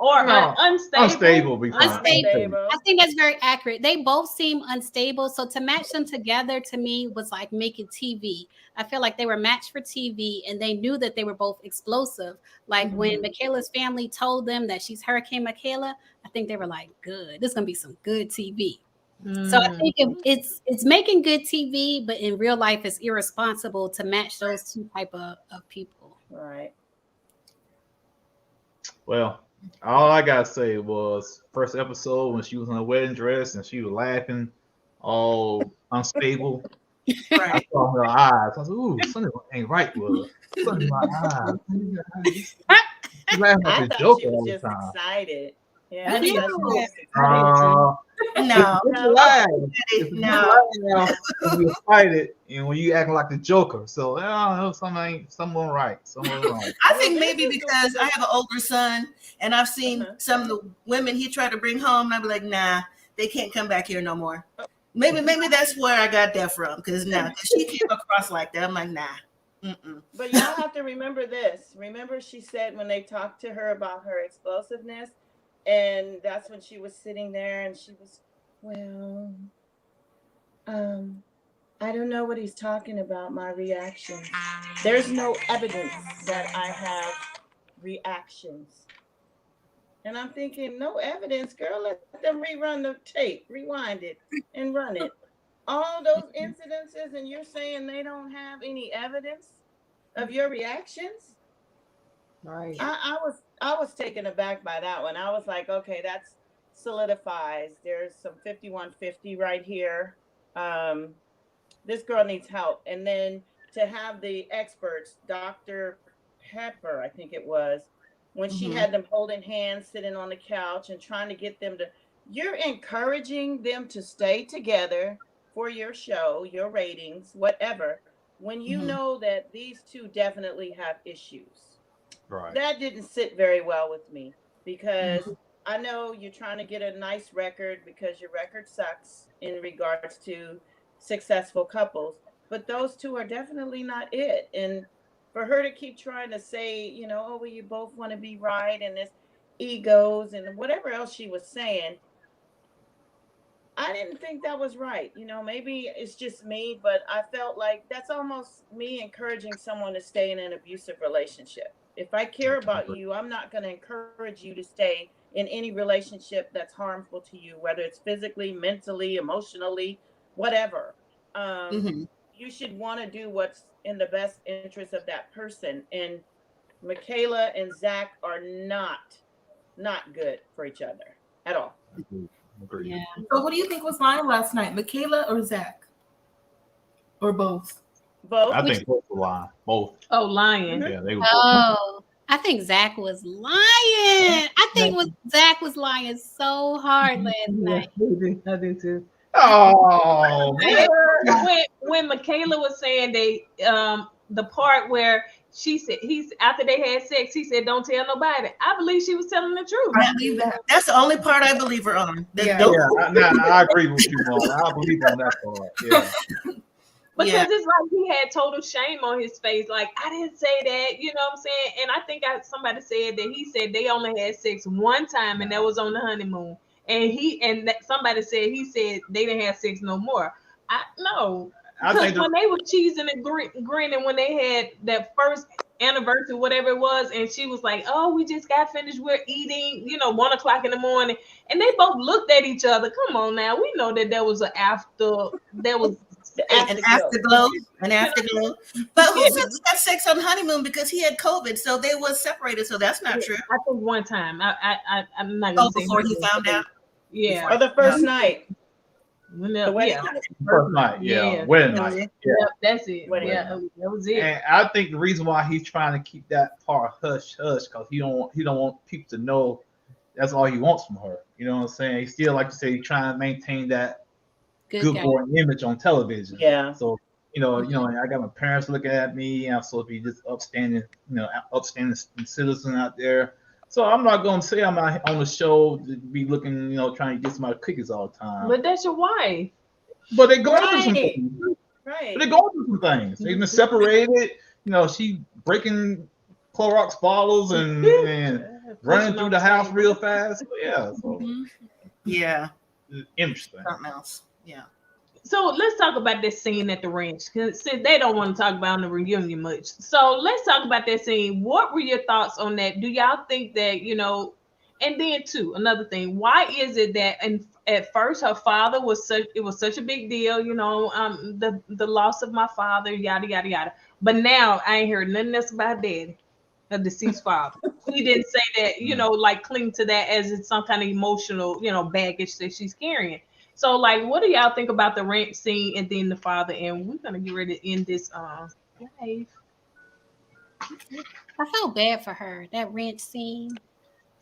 Or unstable. Unstable. I think that's very accurate. They both seem unstable. So to match them together, to me, was like making TV. I feel like they were matched for TV, and they knew that they were both explosive. Like when Michaela's family told them that she's Hurricane Michaela, I think they were like, good. This is going to be some good TV. So I think it's making good TV, but in real life, it's irresponsible to match those two type of people. Right. Well, all I gotta say was first episode when she was in a wedding dress and she was laughing, all unstable. Right. I saw her eyes. I was like, ooh, something ain't right with her. Something in my eyes. She laughing at the joke all the time. Excited. Yeah. No. You excited, and when you acting like the Joker, so I don't know, something right. I think maybe because I have an older son, and I've seen some of the women he tried to bring home, and I'd be like, nah, they can't come back here no more. Maybe that's where I got that from, because she came across like that. I'm like, nah. But y'all have to remember this. Remember, she said when they talked to her about her explosiveness, and that's when she was sitting there and she was, well, I don't know what he's talking about, my reaction. There's no evidence that I have reactions. And I'm thinking, no evidence, girl, let them rerun the tape, rewind it and run it. All those incidences, and you're saying they don't have any evidence of your reactions? Right. I was taken aback by that one. I was like, okay, that's solidifies. There's some 5150 right here. This girl needs help. And then to have the experts, Dr. Pepper, I think it was, when she had them holding hands, sitting on the couch and trying to get them to, you're encouraging them to stay together for your show, your ratings, whatever, when you know that these two definitely have issues. Right. That didn't sit very well with me, because I know you're trying to get a nice record because your record sucks in regards to successful couples, but those two are definitely not it. And for her to keep trying to say, you know, oh, well, you both want to be right, and this egos and whatever else she was saying, I didn't think that was right. You know, maybe it's just me, but I felt like that's almost me encouraging someone to stay in an abusive relationship. If I care about you, I'm not going to encourage you to stay in any relationship that's harmful to you, whether it's physically, mentally, emotionally, whatever. You should want to do what's in the best interest of that person. And Michaela and Zach are not good for each other at all. Yeah. So what do you think was lying last night, Michaela or Zach? Or both? Both. I think both were lying. Both. Oh, lying. Yeah, they were. Oh, I think Zach was lying. I think Zach was lying so hard last night. I did too. Oh, when Michaela was saying the part where she said after they had sex, he said, "Don't tell nobody." I believe she was telling the truth. I believe that. That's the only part I believe her on. I agree with you, Mom. I believe on that part. Yeah. Because it's like he had total shame on his face. Like, I didn't say that, you know what I'm saying? And I think somebody said that he said they only had sex one time, and that was on the honeymoon. And somebody said he said they didn't have sex no more. I think when they were cheesing and grinning when they had that first anniversary, whatever it was, and she was like, "Oh, we just got finished. We're eating, 1 o'clock in the morning," and they both looked at each other. Come on now, we know that there was an afterglow. But who said we had sex on honeymoon because he had COVID, so they was separated. So that's not true. I think one time. I'm not gonna say before he found out. Yeah, or the first night. The wedding night. First night, wedding night. Yeah. Yep, that's it. Wedding that was it. And I think the reason why he's trying to keep that part hush hush because he don't want people to know that's all he wants from her. You know what I'm saying? He still, like you say, he's trying to maintain that good boy image on television. Yeah. So I got my parents looking at me. I'm supposed to be this upstanding citizen out there. So I'm not gonna say I'm not on the show to be looking, trying to get some cookies all the time. But that's your wife. But they're going through some things. Right. But they're going through some things. They've been separated. She breaking Clorox bottles and running through the house real fast. Yeah. So, Yeah. Interesting. Something else. Yeah. So let's talk about this scene at the ranch, because since they don't want to talk about the reunion much. So let's talk about that scene. What were your thoughts on that? Do y'all think that, and then too, another thing, why is it that at first her father was such a big deal, the loss of my father, yada, yada, yada. But now I ain't heard nothing else about daddy, a deceased father. He didn't say that, like cling to that as it's some kind of emotional, baggage that she's carrying. So, like, what do y'all think about the ranch scene and then the father? And we're gonna get ready to end this live. I felt bad for her, that ranch scene.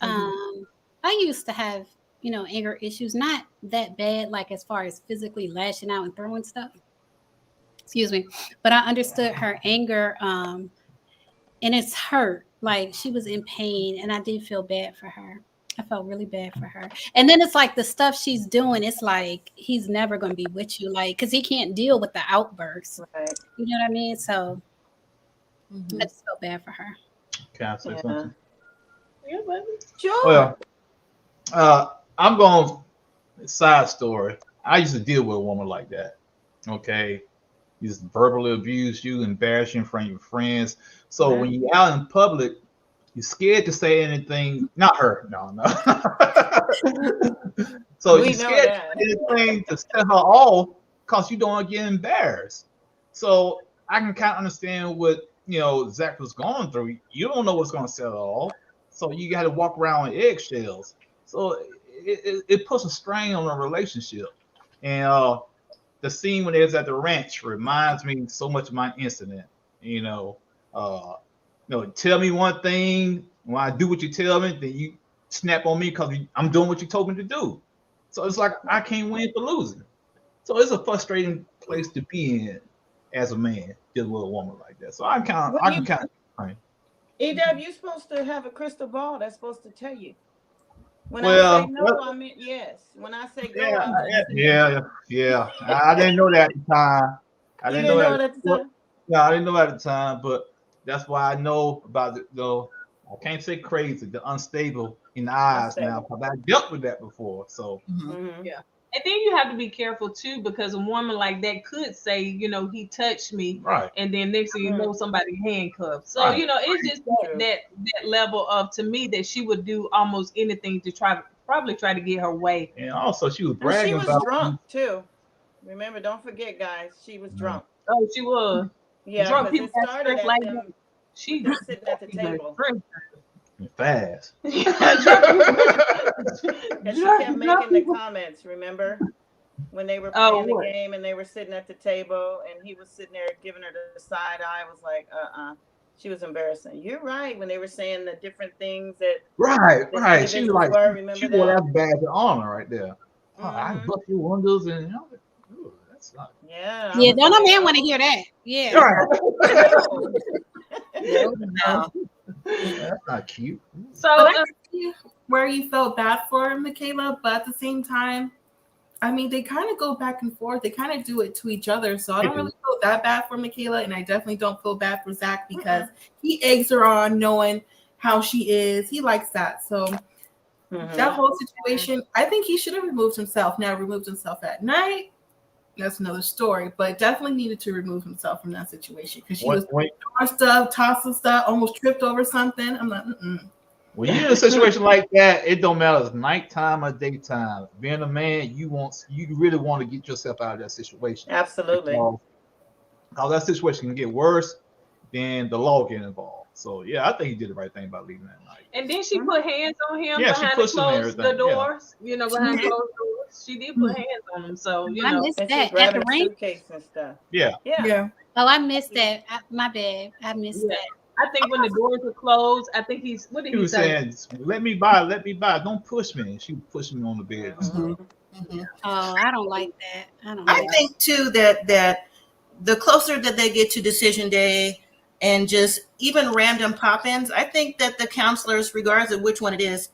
I used to have, anger issues, not that bad, like as far as physically lashing out and throwing stuff. Excuse me. But I understood her anger, and it's hurt. Like she was in pain, and I did feel bad for her. I felt really bad for her. And then it's like the stuff she's doing, it's like he's never going to be with you, like, because he can't deal with the outbursts. Right. You know what I mean? So I just felt bad for her. Can I say something? Yeah, baby. Sure. Well, I'm going side story. I used to deal with a woman like that. Okay. You just verbally abuse you, embarrass you in front of your friends. So when you're out in public, you're scared to say anything. Not her. No. So you're scared to say anything to set her off because you don't want to get embarrassed. So I can kind of understand what Zach was going through. You don't know what's going to set her off. So you got to walk around with eggshells. So it puts a strain on a relationship. And the scene when they was at the ranch reminds me so much of my incident. Tell me one thing. When I do what you tell me, then you snap on me because I'm doing what you told me to do. So it's like I can't win for losing. So it's a frustrating place to be in as a man, dealing with a woman like that. So I can kind of. EW, you're supposed to have a crystal ball that's supposed to tell you. When I say no, I meant yes. When I say go, yeah. I didn't know that at the time. I didn't know that at the time. No, I didn't know at the time, but that's why I know about it, though. I can't say crazy, the unstable in the eyes now, because I dealt with that before. So yeah. And then you have to be careful too, because a woman like that could say, he touched me, right? And then next thing you know, somebody handcuffed. So it's just that level of, to me, that she would do almost anything to probably try to get her way. And also, she was bragging about. She was drunk too. Remember, don't forget, guys, she was drunk. Oh, she was. Yeah, drunk people it started like them, that. She was sitting at the table. Fast. And she kept making the comments, remember? When they were playing the game and they were sitting at the table and he was sitting there giving her the side eye. I was like, She was embarrassing. You're right. When they were saying the different things that right. She was like, remember she wore that badge of honor right there. Mm-hmm. I bust your windows and that's not. Yeah. Yeah, don't no man want to hear that. Yeah. No. That's not cute. So where you felt bad for Michaela, but at the same time, I mean, they kind of go back and forth. They kind of do it to each other. So I don't really feel that bad for Michaela, and I definitely don't feel bad for Zach because he eggs her on knowing how she is. He likes that. So that whole situation, I think he should have removed himself. Now removed himself at night. that's another story. But definitely needed to remove himself from that situation because she was Wait. throwing stuff, tossing stuff, almost tripped over something. I'm like, When you're in a situation like that, it don't matter if it's nighttime or daytime. Being a man, you really want to get yourself out of that situation. Absolutely. Because that situation can get worse, then the law get involved. So yeah, I think he did the right thing by leaving that night. And then she put hands on him Yeah, she behind pushed him and the everything, doors. You know, behind closed doors. She did put hands on him. So you I know, missed And that she's at the grabbing a ring. suitcase and stuff. Yeah. Yeah. Oh, I missed that. My bad. I missed Yeah. that. I think when the doors were closed, I think what did He he was say? saying, let me by, don't push me. And she was pushing me on the bed. Oh, I don't like that. I don't. Like I think too that the closer that they get to decision day and just even random pop-ins, I think that the counselors, regardless of which one it is,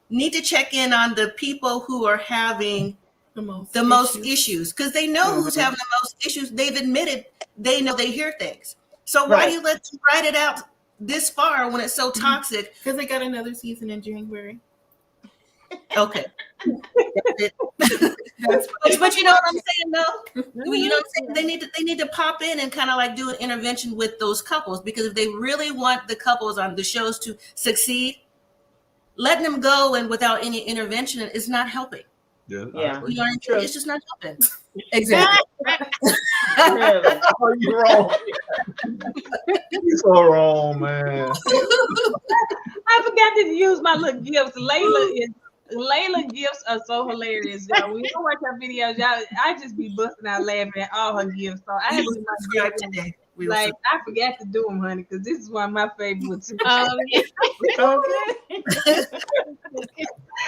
need to check in on the people who are having the most issues because they know who's having the most issues. They've admitted they know they hear things. So why do you let them write it out this far when it's so toxic? because they got another season in January. Okay. But you know what I'm saying, though? You know what I'm saying? They need to pop in and kind of like do an intervention with those couples because if they really want the couples on the shows to succeed, letting them go and without any intervention is not helping. Yeah. You know what I'm saying? It's just not helping. Exactly. Really? Oh, you're wrong. You're so wrong, man. I forgot to use my little gifts. Lailah gifts are so hilarious, y'all. When you watch her videos, y'all, I just be busting out laughing at all her gifts. So I have to do my gifts today. Like I forgot to do them, honey, because this is one of my favorites. Okay.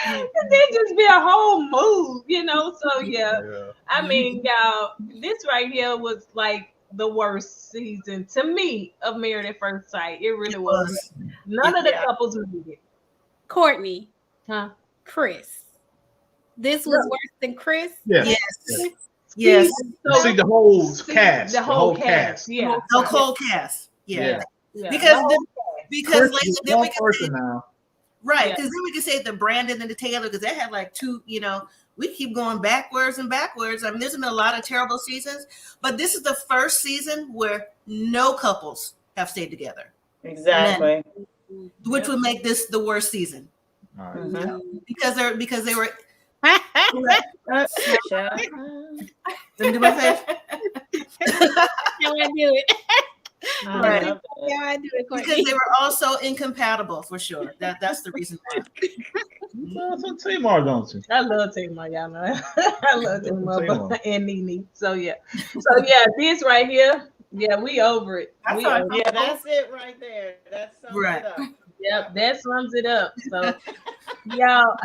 And then just be a whole mood, you know. So yeah. I mean, y'all, this right here was like the worst season to me of Married at First Sight. It really was. None of the couples made it. Kourtney, Huh? Chris. This was worse than Chris. Yes. So, see the whole cast. The whole cast. Yeah. The whole cast. Yeah. Yeah. Because Chris like is then one we can person say, now. right, because then we can say the Brandon and the Taylor, because they had like two, you know, we keep going backwards and backwards. I mean, there's been a lot of terrible seasons, but this is the first season where no couples have stayed together. Exactly. Which would make this the worst season. All right. Because they were Shut let me do my face. How I do it. Right. How I do it, Kourtney. Because they were also incompatible for sure. That's the reason why. That's what Tamar, don't you? I love Tamar, y'all know. I love Tamar and Nene. So yeah. This right here. Yeah, we over it. Yeah, that's it right there. That sums Right. it up. Yep, that sums it up. So, y'all,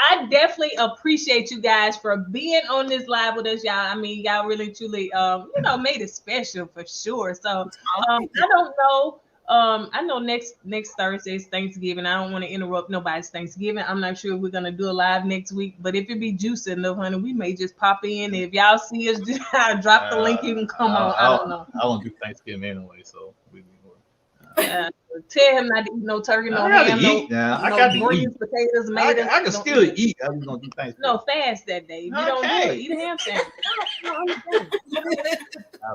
I definitely appreciate you guys for being on this live with us, y'all. I mean, y'all really, truly, made it special for sure. So, I don't know. I know next Thursday is Thanksgiving. I don't want to interrupt nobody's Thanksgiving. I'm not sure if we're gonna do a live next week, but if it be juicy enough, honey, we may just pop in. If y'all see us, just drop the link. You can come on. I don't know. I don't do Thanksgiving anyway, so we tell him not to eat no turkey, no ham, no greens, potatoes, tomatoes. I can still eat. I just don't do Thanksgiving. No, fast that day. If you don't do it, eat a ham sandwich.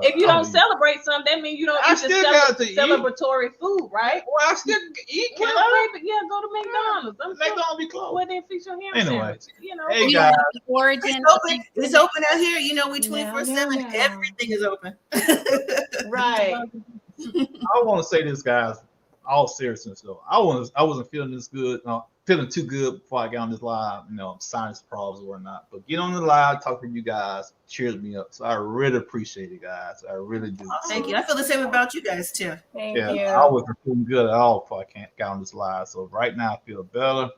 If you don't celebrate something, that means you don't eat the celebratory food, right? Well, I still eat. Go to McDonald's. McDonald's be closed. Well, then fix your ham sandwich. You know. Hey guys, It's open out here. You know, we 24/7. Everything is open. Right. I want to say this, guys. All seriousness though, I wasn't feeling this good, feeling too good before I got on this live. Sinus problems or whatnot. But get on the live, talk to you guys, cheers me up. So I really appreciate it, guys. I really do. Thank you. I feel the same about you guys too. Thank you. I wasn't feeling good at all before I got on this live. So right now I feel better,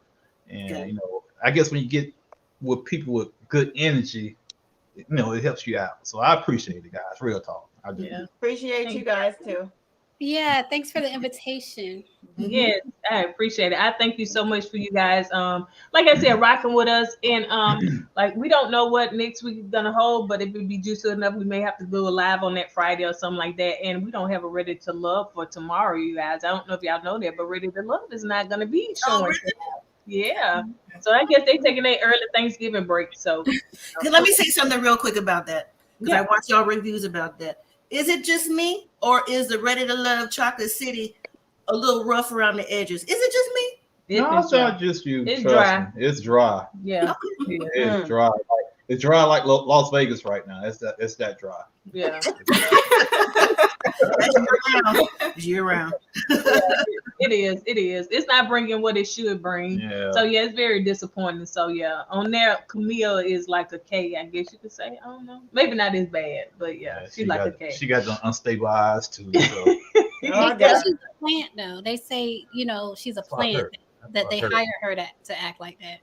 and I guess when you get with people with good energy, it helps you out. So I appreciate it, guys. Real talk. I do. Yeah. Appreciate you guys too. Yeah, thanks for the invitation. Yes, I appreciate it. I thank you so much for you guys. Like I said, rocking with us, and like we don't know what next week is gonna hold, but if it be juicy enough, we may have to do a live on that Friday or something like that. And we don't have a Ready to Love for tomorrow, you guys. I don't know if y'all know that, but Ready to Love is not gonna be showing. Yeah. So I guess they taking their early Thanksgiving break. So let me say something real quick about that, because I watched y'all reviews about that. Is it just me, or is the Ready to Love Chocolate City a little rough around the edges? Is it just me? No, it's not just you. It's Trust dry. me. It's dry. Yeah. It's dry. It's dry like Las Vegas right now. It's that dry. Yeah. That's year round. It is. It's not bringing what it should bring. Yeah. So yeah, it's very disappointing. So yeah, on there, Camille is like a K, I guess you could say. I don't know. Maybe not as bad, but yeah, she's like a K. She got the unstable eyes too. So. They say she's a plant, though. They say, she's a plant that they hire her to act like that.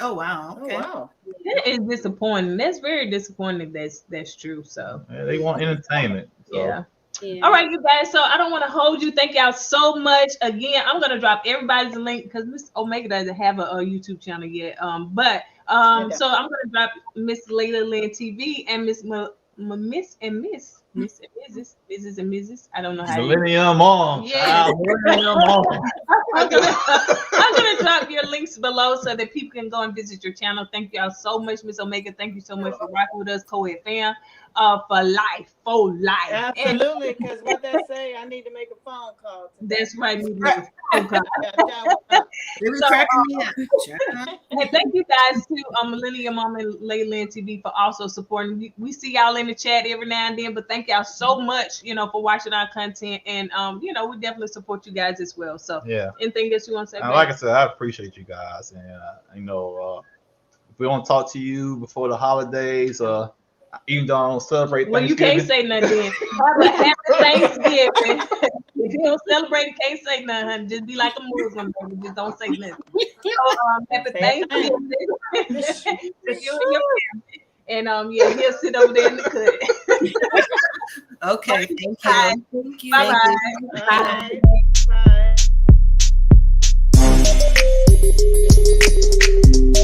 Oh wow. Okay. Oh, wow. That is disappointing. That's very disappointing. That's true. So yeah, they want entertainment. So. Yeah. All right, you guys. So I don't want to hold you. Thank y'all so much. Again, I'm gonna drop everybody's link because Miss Omega doesn't have a YouTube channel yet. So I'm gonna drop Miss Lailah Lynn TV and Miss Mrs. and Mrs. I don't know how. Millennial and Mom. Yeah. Millennial and Mom. I'm gonna drop your links below so that people can go and visit your channel. Thank y'all so much, Miss Omega. Thank you so much for rocking with us, KOED fam, for life. Absolutely, because what they say, I need to make a phone call today. That's right. And thank you guys to Millennial Mom and Lailah Lynn TV for also supporting. We see y'all in the chat every now and then, but thank y'all so much, for watching our content, and we definitely support you guys as well. So yeah, anything else you want to say? Like I said, I appreciate you guys, and if we want to talk to you before the holidays, even though I don't celebrate Thanksgiving. You can't say nothing. Happy Thanksgiving. If you don't celebrate, you can't say nothing, honey. Just be like a Muslim, baby. Just don't say nothing. So, happy Thanksgiving. And he'll sit over there in the cut. Okay, thank you. Bye-bye. Bye.